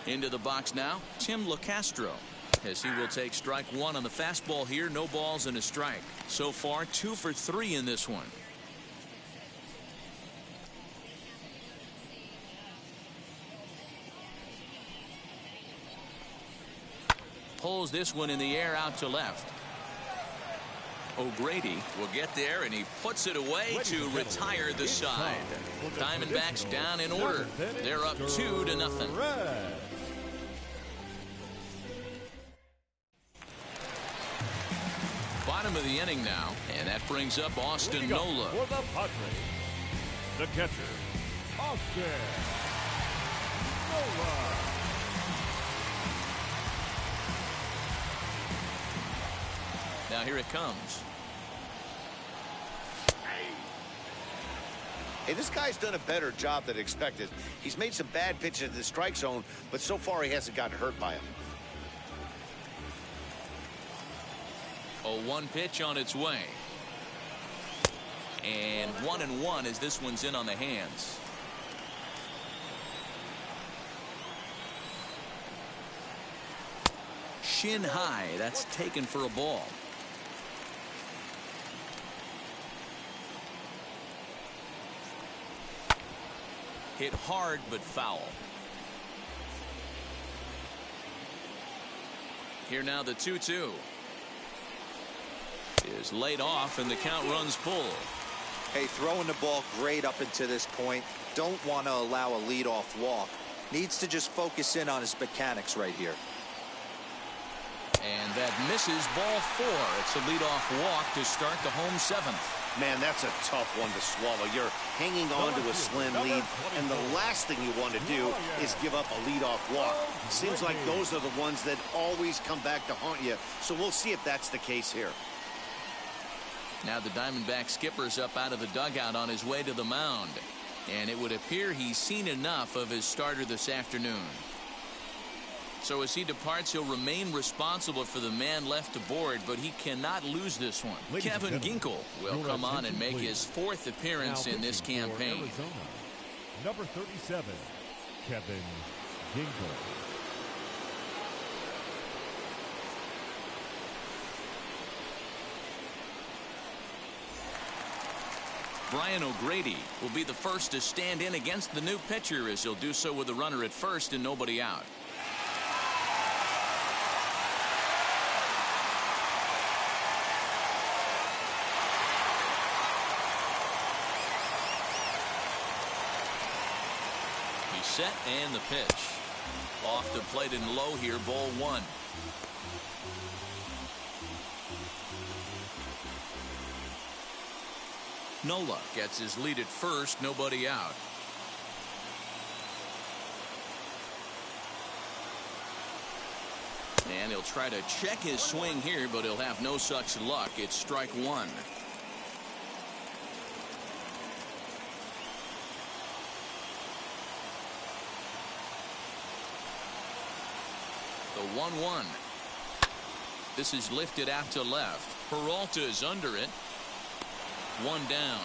Into the box now, Tim LeCastro, as he will take strike 1 on the fastball here. No balls and a strike. So far 2 for 3 in this one. Pulls this one in the air out to left. O'Grady will get there, and he puts it away to retire the side. Diamondbacks down in order. They're up 2-0. Bottom bottom of the inning now, and that brings up Austin Nola. For the Padres, the catcher, Austin Nola. Now here it comes. Hey, this guy's done a better job than expected. He's made some bad pitches in the strike zone, but so far he hasn't gotten hurt by him. A 1 pitch on its way. And 1-1 as this one's in on the hands. Shin high. That's taken for a ball. Hit hard but foul. Here now the 2-2. Is laid off and the count runs full. Hey, throwing the ball great up until this point. Don't want to allow a leadoff walk. Needs to just focus in on his mechanics right here. And that misses ball 4. It's a leadoff walk to start the home 7th. Man, that's a tough one to swallow. You're hanging on to a slim lead, and the last thing you want to do is give up a leadoff walk. Seems like those are the ones that always come back to haunt you, so we'll see if that's the case here. Now the Diamondback skipper's up out of the dugout on his way to the mound, and it would appear he's seen enough of his starter this afternoon. So as he departs, he'll remain responsible for the man left to board, but he cannot lose this one. Ladies Kevin Ginkel will come on and make his 4th appearance in this campaign. Arizona, number 37, Kevin Ginkel. Brian O'Grady will be the first to stand in against the new pitcher, as he'll do so with a runner at first and nobody out. He's set and the pitch. Off the plate and low here, ball 1. Nola gets his lead at first, nobody out. And he'll try to check his swing here, but he'll have no such luck. It's strike 1. The 1-1. This is lifted out to left. Peralta is under it. 1 down.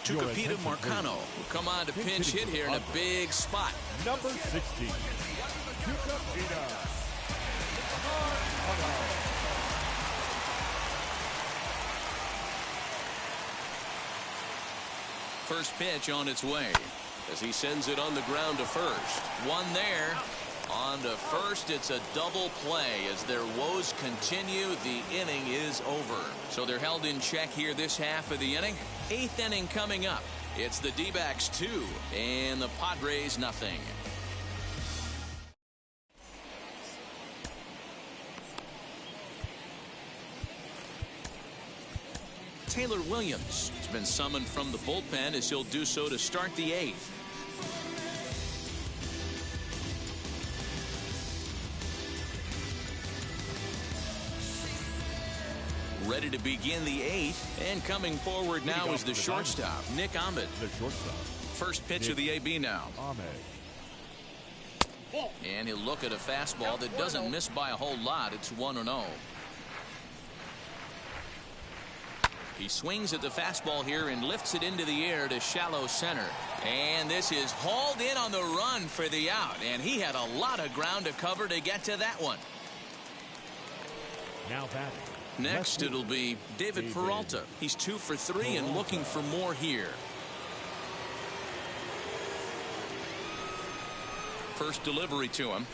Tucapita Marcano will come on to pinch hit here in a big spot. Number 60, Tucapita Marcano. First pitch on its way as he sends it on the ground to first. 1 there. On to first, it's a double play as their woes continue. The inning is over. So they're held in check here this half of the inning. 8th inning coming up. It's the D-backs 2 and the Padres nothing. Taylor Williams has been summoned from the bullpen as he'll do so to start the 8th. Ready to begin the 8th, and coming forward now is the shortstop, Nick Ahmed. The shortstop. First pitch of the AB now. Ahmed. And he'll look at a fastball that doesn't miss by a whole lot. It's 1-0. He swings at the fastball here and lifts it into the air to shallow center. And this is hauled in on the run for the out. And he had a lot of ground to cover to get to that one. Now batting. Next, it'll be David Peralta. He's 2 for 3 and looking for more here. First delivery to him.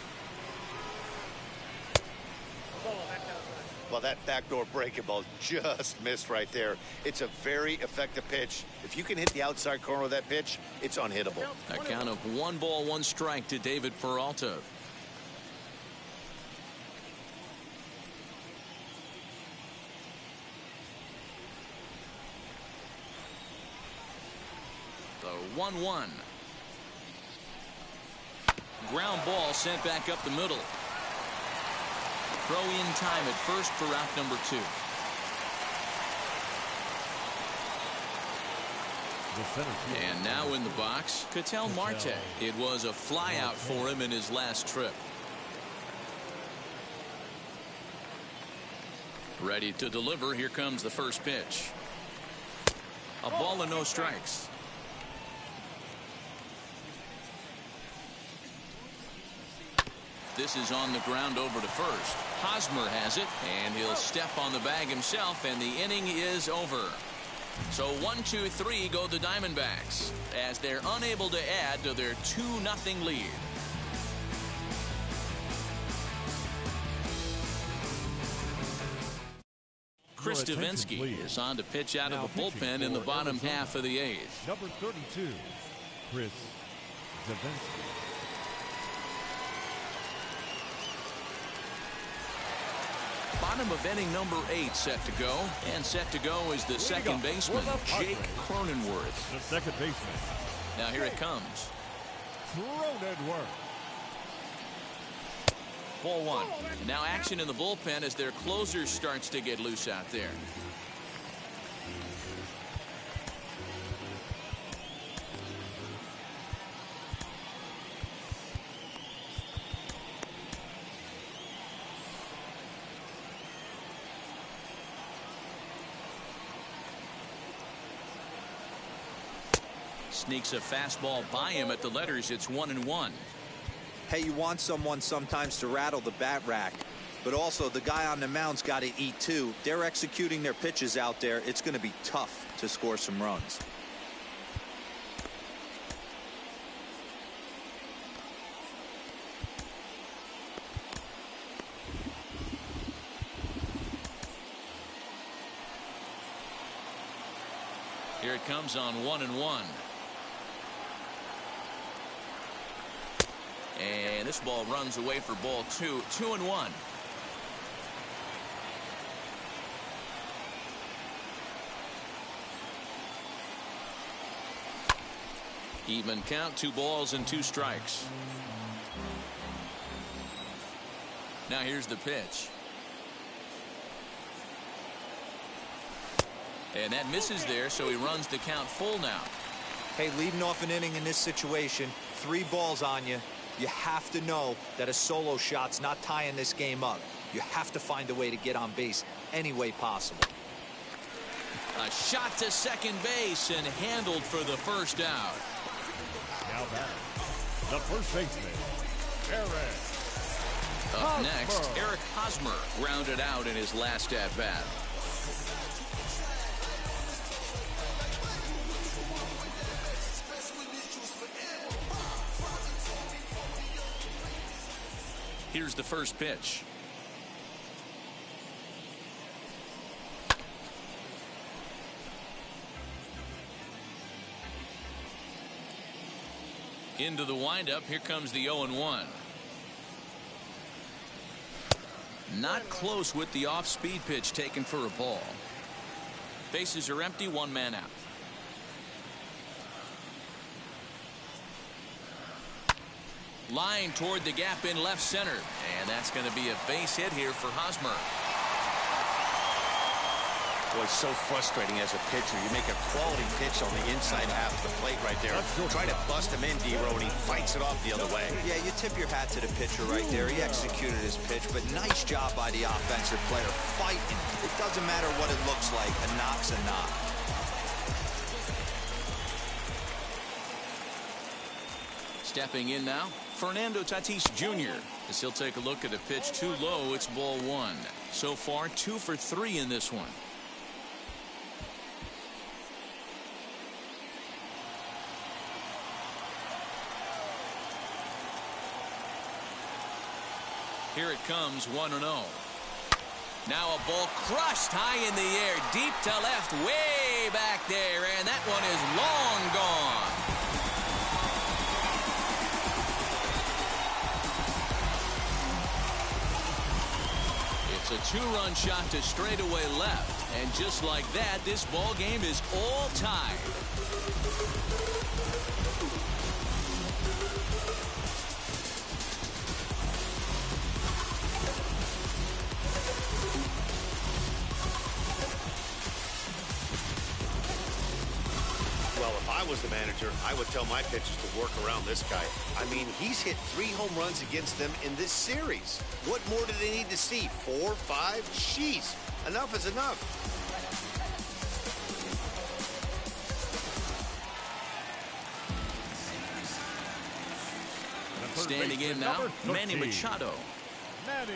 Well, that backdoor breaking ball just missed right there. It's a very effective pitch. If you can hit the outside corner of that pitch, it's unhittable. A count of 1 ball, 1 strike to David Peralta. The 1-1. Ground ball sent back up the middle. Throw in time at first for out number 2. And now in the box, Ketel Marte. It was a flyout for him in his last trip. Ready to deliver. Here comes the first pitch. A ball and no strikes. This is on the ground over to first. Hosmer has it, and he'll step on the bag himself, and the inning is over. So 1-2-3 go the Diamondbacks as they're unable to add to their 2-0 lead. Chris Davinsky is on to pitch out of the bullpen in the bottom half of the 8th. Number 32, Chris Davinsky. Bottom of inning number 8 set to go. And set to go is the second baseman, Jake Cronenworth. The second baseman. Now here it comes. Cronenworth. Ball 1. And now action in the bullpen as their closer starts to get loose out there. Sneaks a fastball by him at the letters. It's 1-1. Hey, you want someone sometimes to rattle the bat rack, but also the guy on the mound's got to eat too. They're executing their pitches out there. It's going to be tough to score some runs. Here it comes on 1-1. And this ball runs away for ball 2. 2-1. Even count, 2 balls and 2 strikes. Now here's the pitch. And that misses there, so he runs the count full now. Hey, leading off an inning in this situation, 3 balls on you. You have to know that a solo shot's not tying this game up. You have to find a way to get on base any way possible. A shot to second base and handled for the first out. Now batting, the first baseman, Eric Up next, Eric Hosmer grounded out in his last at-bat. Here's the first pitch. Into the windup. Here comes the 0-1. Not close with the off-speed pitch taken for a ball. Bases are empty, 1 man out. Line toward the gap in left center. And that's going to be a base hit here for Hosmer. Boy, so frustrating as a pitcher. You make a quality pitch on the inside half of the plate right there. Try to bust him in, D-Row, and he fights it off the other way. Yeah, you tip your hat to the pitcher right there. He executed his pitch, but nice job by the offensive player fighting. It doesn't matter what it looks like. A knock's a knock. Stepping in now, Fernando Tatis Jr. as he'll take a look at a pitch too low. It's ball 1. So far 2 for 3 in this one. Here it comes, 1-0. Now a ball crushed high in the air, deep to left, way back there, and that one is long gone. It's a two-run shot to straightaway left, and just like that, this ball game is all tied. Well, if I was the manager, I would tell my pitchers to work around this guy. I mean, he's hit 3 home runs against them in this series. What more do they need to see? 4, 5? Jeez, enough is enough. Standing in now, Manny Machado. Manny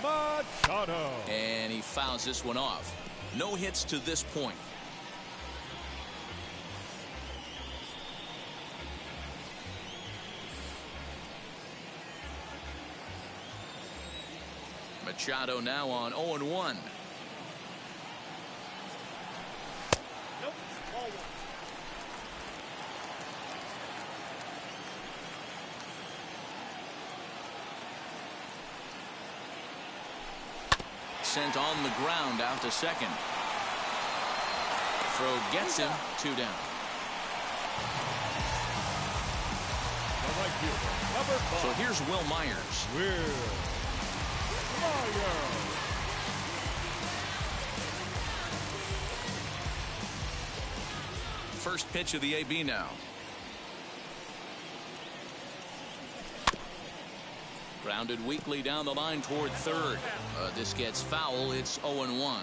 Machado. And he fouls this one off. No hits to this point. Machado now on 0-1. Nope. Ball 1. Sent on the ground out to second. Throw gets him 2 down. The right fielder, number 5. So here's Will Myers. Will Myers. First pitch of the AB now. Grounded weakly down the line toward third. This gets foul. It's 0-1.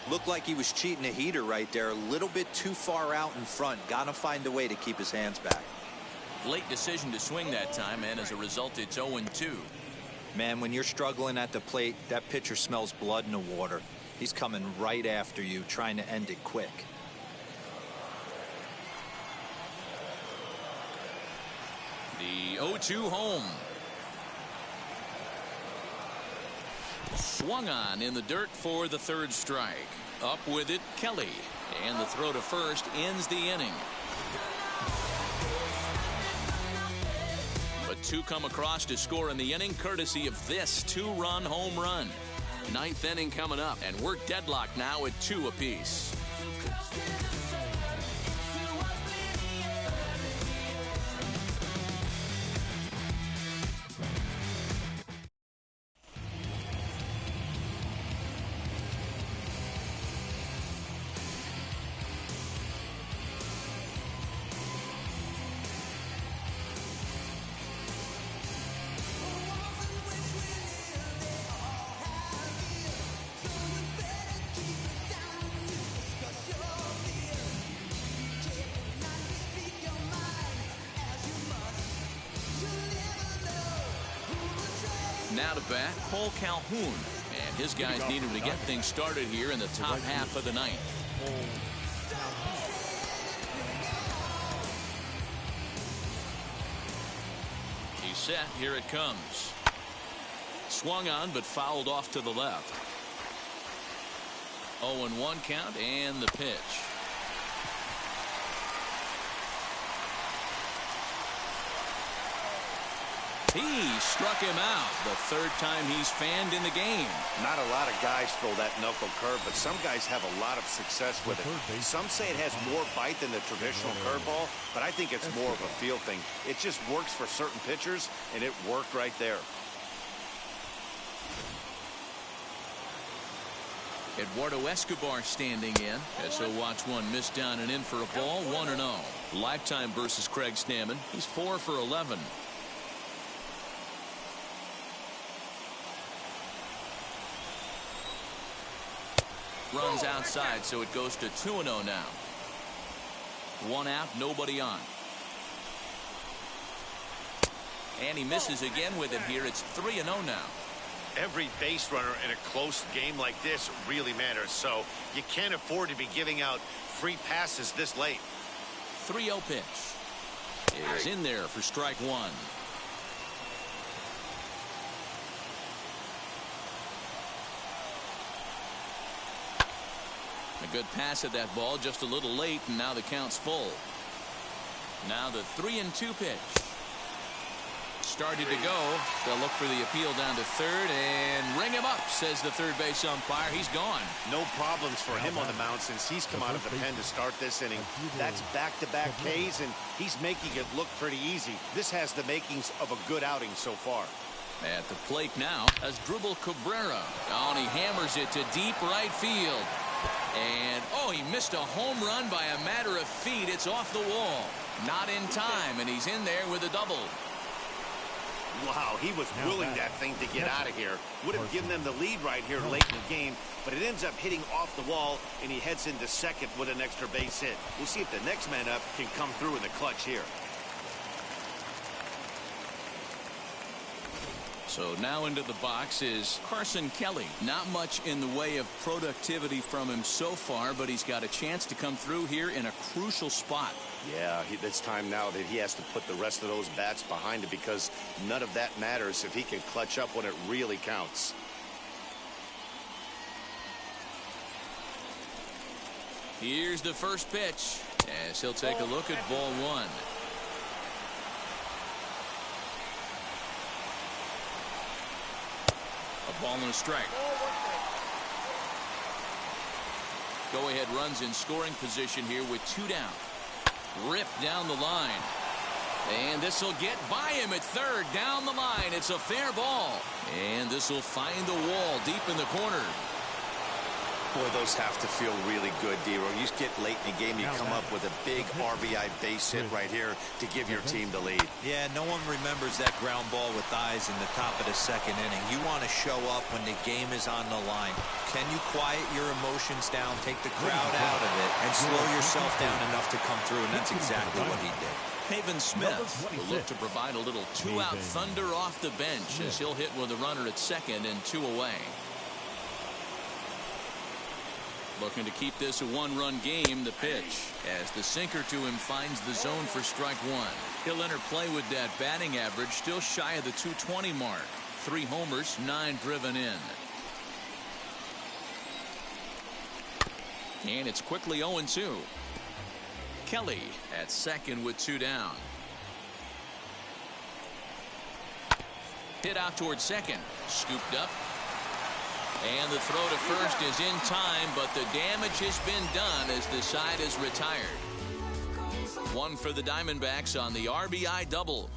Looked like he was cheating a heater right there. A little bit too far out in front. Gotta find a way to keep his hands back. Late decision to swing that time, and as a result, it's 0-2. Man, when you're struggling at the plate, that pitcher smells blood in the water. He's coming right after you, trying to end it quick. The 0-2 home. Swung on in the dirt for the third strike. Up with it, Kelly. And the throw to first ends the inning. But 2 come across to score in the inning, courtesy of this 2-run home run. 9th inning coming up, and we're deadlocked now at 2 apiece. Now to bat, Cole Calhoun. And his guys need him to get things started here in the top half of the ninth. He's set. Here it comes. Swung on, but fouled off to the left. 0-1 count, and the pitch. He struck him out. The third time he's fanned in the game. Not a lot of guys throw that knuckle curve, but some guys have a lot of success with it. Some say it has more bite than the traditional curveball, but I think it's more of a feel thing. It just works for certain pitchers, and it worked right there. Eduardo Escobar standing in, as he'll watch one miss down and in for a ball. 1-0. Lifetime versus Craig Stammen. He's 4 for 11. Runs outside, so it goes to 2-0 now. 1 out, nobody on. And he misses again with it here. It's 3-0 now. Every base runner in a close game like this really matters, so you can't afford to be giving out free passes this late. 3-0 pitch is in there for strike 1. A good pass at that ball, just a little late, and now the count's full. Now the 3-2 pitch. Started to go. They'll look for the appeal down to third and ring him up, says the third base umpire. He's gone. No problems for him on the mound since he's come out of the pen to start this inning. That's back-to-back Ks, and he's making it look pretty easy. This has the makings of a good outing so far. At the plate now as Dribble Cabrera. Oh, and he hammers it to deep right field. And, oh, he missed a home run by a matter of feet. It's off the wall. Not in time, and he's in there with a double. Wow, he was willing that thing to get out of here. Would have given them the lead right here late in the game, but it ends up hitting off the wall, and he heads into second with an extra base hit. We'll see if the next man up can come through in the clutch here. So now into the box is Carson Kelly. Not much in the way of productivity from him so far, but he's got a chance to come through here in a crucial spot. Yeah, it's time now that he has to put the rest of those bats behind him because none of that matters if he can clutch up when it really counts. Here's the first pitch as he'll take a look at ball one. A ball and a strike. Go-ahead runs in scoring position here with 2 down. Ripped down the line. And this will get by him at third. Down the line. It's a fair ball. And this will find the wall deep in the corner. Boy, those have to feel really good, D-Row. You just get late in the game, you come up with a big RBI base hit right here to give your team the lead. Yeah, no one remembers that ground ball with eyes in the top of the second inning. You want to show up when the game is on the line. Can you quiet your emotions down, take the crowd out of it, and slow yourself down enough to come through? And that's exactly what he did. Haven Smith will look to provide a little two-out thunder off the bench as he'll hit with a runner at second and 2 away. Looking to keep this a one-run game. The pitch as the sinker to him finds the zone for strike one. He'll enter play with that batting average still shy of the 220 mark. 3 homers, 9 driven in. And it's quickly 0-2. Kelly at second with 2 down. Hit out towards second. Scooped up. And the throw to first is in time, but the damage has been done as the side is retired. 1 for the Diamondbacks on the RBI double.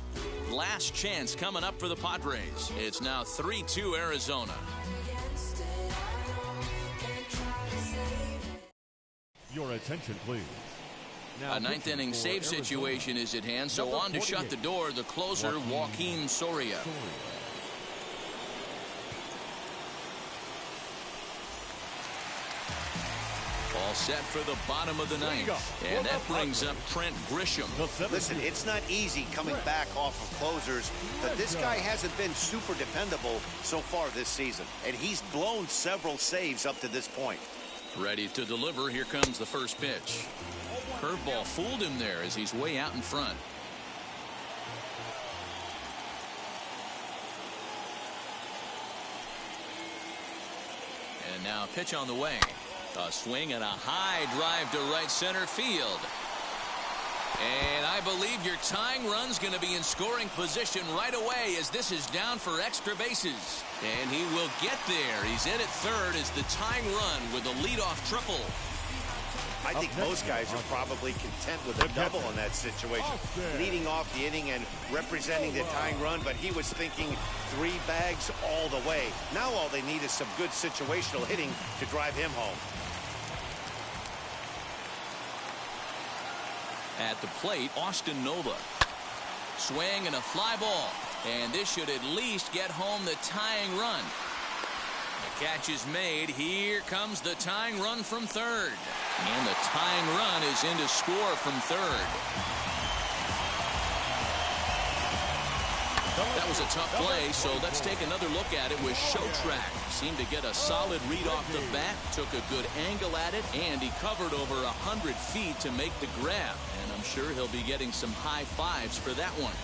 Last chance coming up for the Padres. It's now 3-2 Arizona. Your attention, please. A 9th inning save situation is at hand, so on to shut the door, the closer, Joaquin Soria. All set for the bottom of the 9th. And that brings up Trent Grisham. Listen, it's not easy coming back off of closers, but this guy hasn't been super dependable so far this season. And he's blown several saves up to this point. Ready to deliver. Here comes the first pitch. Curveball fooled him there as he's way out in front. And now pitch on the way. A swing and a high drive to right center field. And I believe your tying run's going to be in scoring position right away as this is down for extra bases. And he will get there. He's in at third as the tying run with a leadoff triple. I think most guys are probably content with a double in that situation. Leading off the inning and representing the tying run, but he was thinking 3 bags all the way. Now all they need is some good situational hitting to drive him home. At the plate, Austin Nova. Swing and a fly ball. And this should at least get home the tying run. The catch is made. Here comes the tying run from third. And the tying run is in to score from third. That was a tough play, so let's take another look at it with Showtrack. Seemed to get a solid read off the bat, took a good angle at it, and he covered over 100 feet to make the grab. And I'm sure he'll be getting some high fives for that one.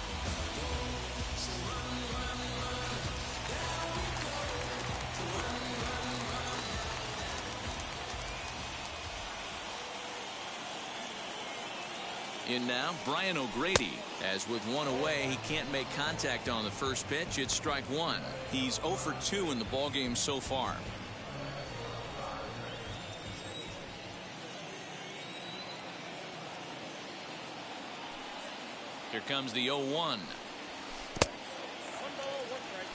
In now, Brian O'Grady. As with one away, he can't make contact on the first pitch. It's strike one. He's 0 for 2 in the ballgame so far. Here comes the 0-1. 1 ball, 1 strike.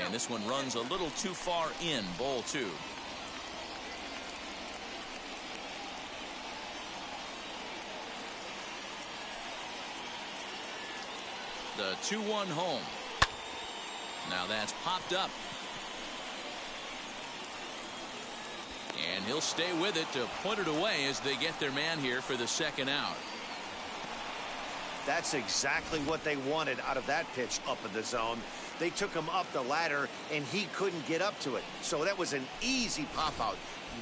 And this one runs a little too far in. Ball 2. The 2-1 home. Now that's popped up. And he'll stay with it to put it away as they get their man here for the second out. That's exactly what they wanted out of that pitch up in the zone. They took him up the ladder, and he couldn't get up to it. So that was an easy pop-out.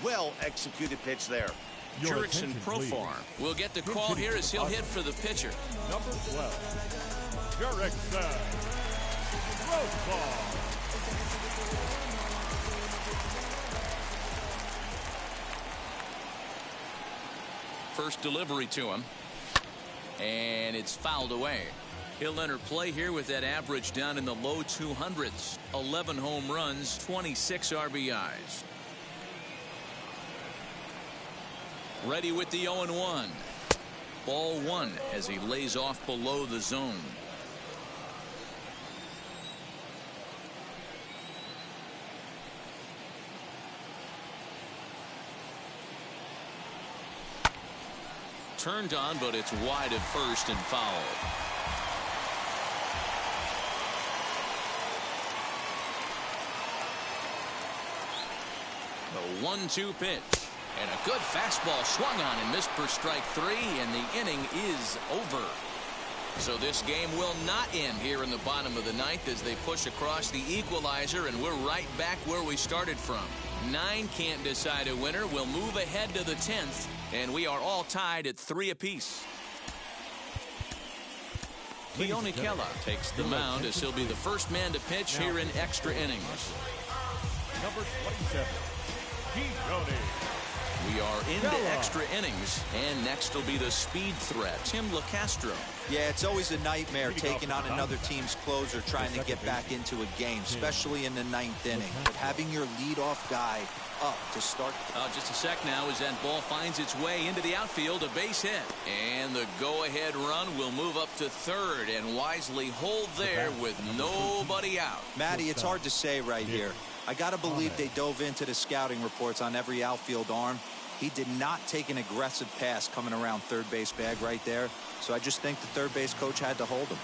Well-executed pitch there. Jurickson Profar will get the call here as he'll hit for the pitcher. Number 12, Jurickson Profar. First delivery to him. And it's fouled away. He'll enter play here with that average down in the low 200s. 11 home runs, 26 RBIs. Ready with the 0-1. Ball 1 as he lays off below the zone. Turned on, but it's wide at first and foul. The 1-2 pitch. And a good fastball swung on and missed for strike 3, and the inning is over. So this game will not end here in the bottom of the ninth as they push across the equalizer, and we're right back where we started from. 9 can't decide a winner. We'll move ahead to the 10th, and we are all tied at 3 apiece. Keone Kela takes the mound as he'll be the first man to pitch here in extra innings. Number 27, Keone. We are into extra innings, and next will be the speed threat, Tim LeCastro. Yeah, it's always a nightmare taking on another team's closer trying to get back into a game, especially in the 9th inning. But having your leadoff guy up to start. Just a sec now as that ball finds its way into the outfield, a base hit. And the go-ahead run will move up to third and wisely hold there with nobody out. Matty, it's hard to say right here. I got to believe they dove into the scouting reports on every outfield arm. He did not take an aggressive pass coming around third base bag right there. So I just think the third base coach had to hold him.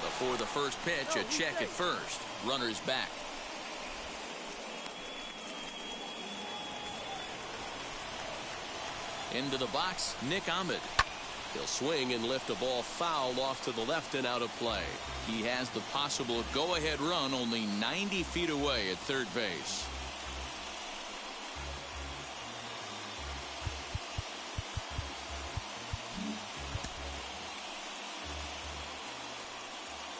Before the first pitch, a check at first. Runner's back. Into the box, Nick Ahmed. He'll swing and lift a ball foul off to the left and out of play. He has the possible go-ahead run only 90 feet away at third base.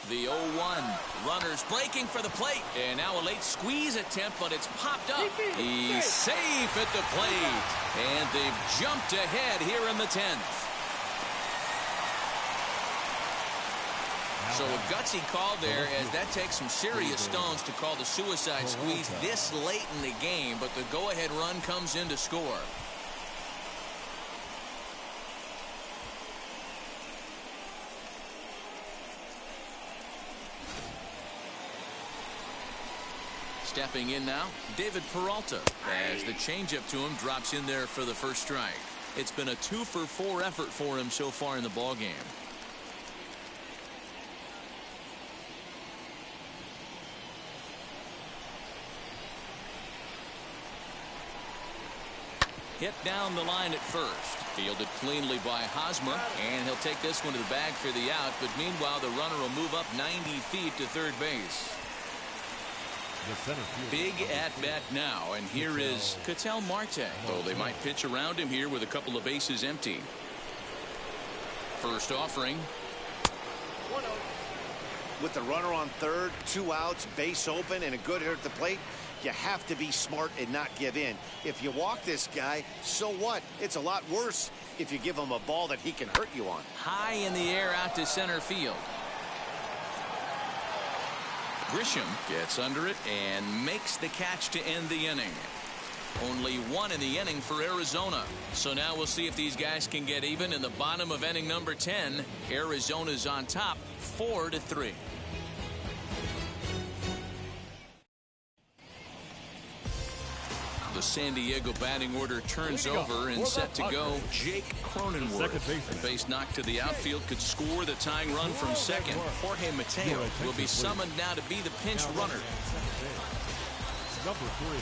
The 0-1. Runners breaking for the plate. And now a late squeeze attempt, but it's popped up. He's safe at the plate. And they've jumped ahead here in the 10th. So a gutsy call there, as that takes some serious stones to call the suicide squeeze this late in the game, but the go-ahead run comes in to score. Stepping in now, David Peralta, as the changeup to him drops in there for the first strike. It's been a 2-for-4 effort for him so far in the ballgame. Hit down the line at first. Fielded cleanly by Hosmer, and he'll take this one to the bag for the out, but meanwhile the runner will move up 90 feet to third base. Big at-bat now, and here is Ketel Marte. Though they might pitch around him here with a couple of bases empty. First offering. 1 out. With the runner on third, 2 outs, base open, and a good hitter at the plate, you have to be smart and not give in. If you walk this guy, so what? It's a lot worse if you give him a ball that he can hurt you on. High in the air out to center field. Grisham gets under it and makes the catch to end the inning. Only 1 in the inning for Arizona. So now we'll see if these guys can get even in the bottom of inning number 10. Arizona's on top 4-3. The San Diego batting order turns over and set to go. Jake Cronenworth. Base knocked to the outfield could score the tying run from second. Jorge Mateo will be summoned now to be the pinch runner. Number 3,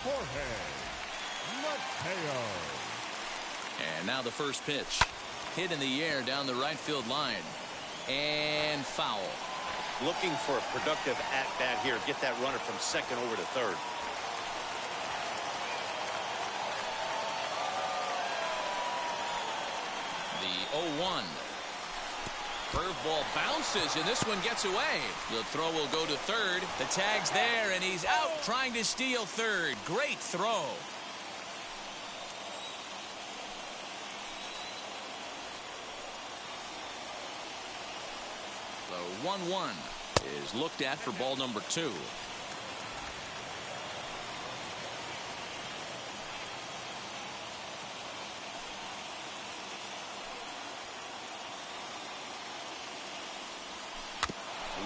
Jorge Mateo. And now the first pitch. Hit in the air down the right field line. And foul. Looking for a productive at-bat here. Get that runner from second over to third. The 0-1. Curveball bounces, and this one gets away. The throw will go to third. The tag's there, and he's out trying to steal third. Great throw. The 1-1 is looked at for ball number 2.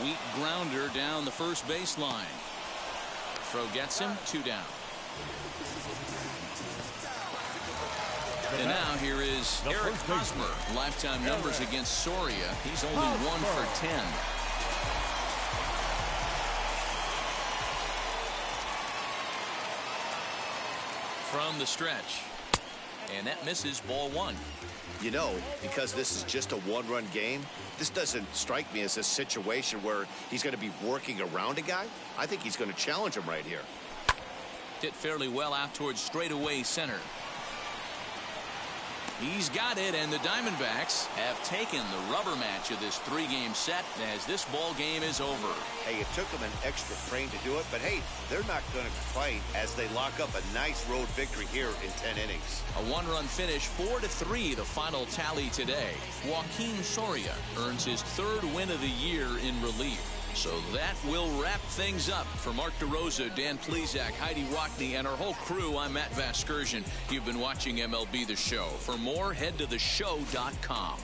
Weak grounder down the first baseline. Throw gets him, 2 down. And now here is Eric Hosmer. Lifetime numbers against Soria. He's only 1 for 10. From the stretch. And that misses ball 1. You know, because this is just a one-run game, this doesn't strike me as a situation where he's going to be working around a guy. I think he's going to challenge him right here. Hit fairly well out towards straightaway center. He's got it, and the Diamondbacks have taken the rubber match of this 3-game set as this ball game is over. Hey, it took them an extra frame to do it, but hey, they're not going to fight as they lock up a nice road victory here in 10 innings. A 1-run finish, 4-3, the final tally today. Joaquin Soria earns his 3rd win of the year in relief. So that will wrap things up. For Mark DeRosa, Dan Plezak, Heidi Rockney, and our whole crew, I'm Matt Vasgersian. You've been watching MLB The Show. For more, head to theshow.com.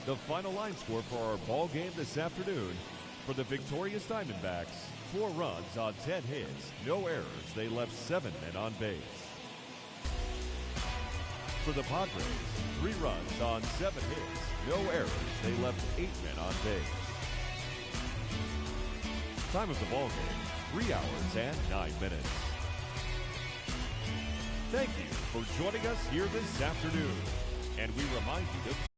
The final line score for our ball game this afternoon: for the victorious Diamondbacks, 4 runs on 10 hits, no errors. They left 7 men on base. For the Padres, 3 runs on 7 hits, no errors. They left 8 men on base. Time of the ball game, 3 hours and 9 minutes. Thank you for joining us here this afternoon. And we remind you to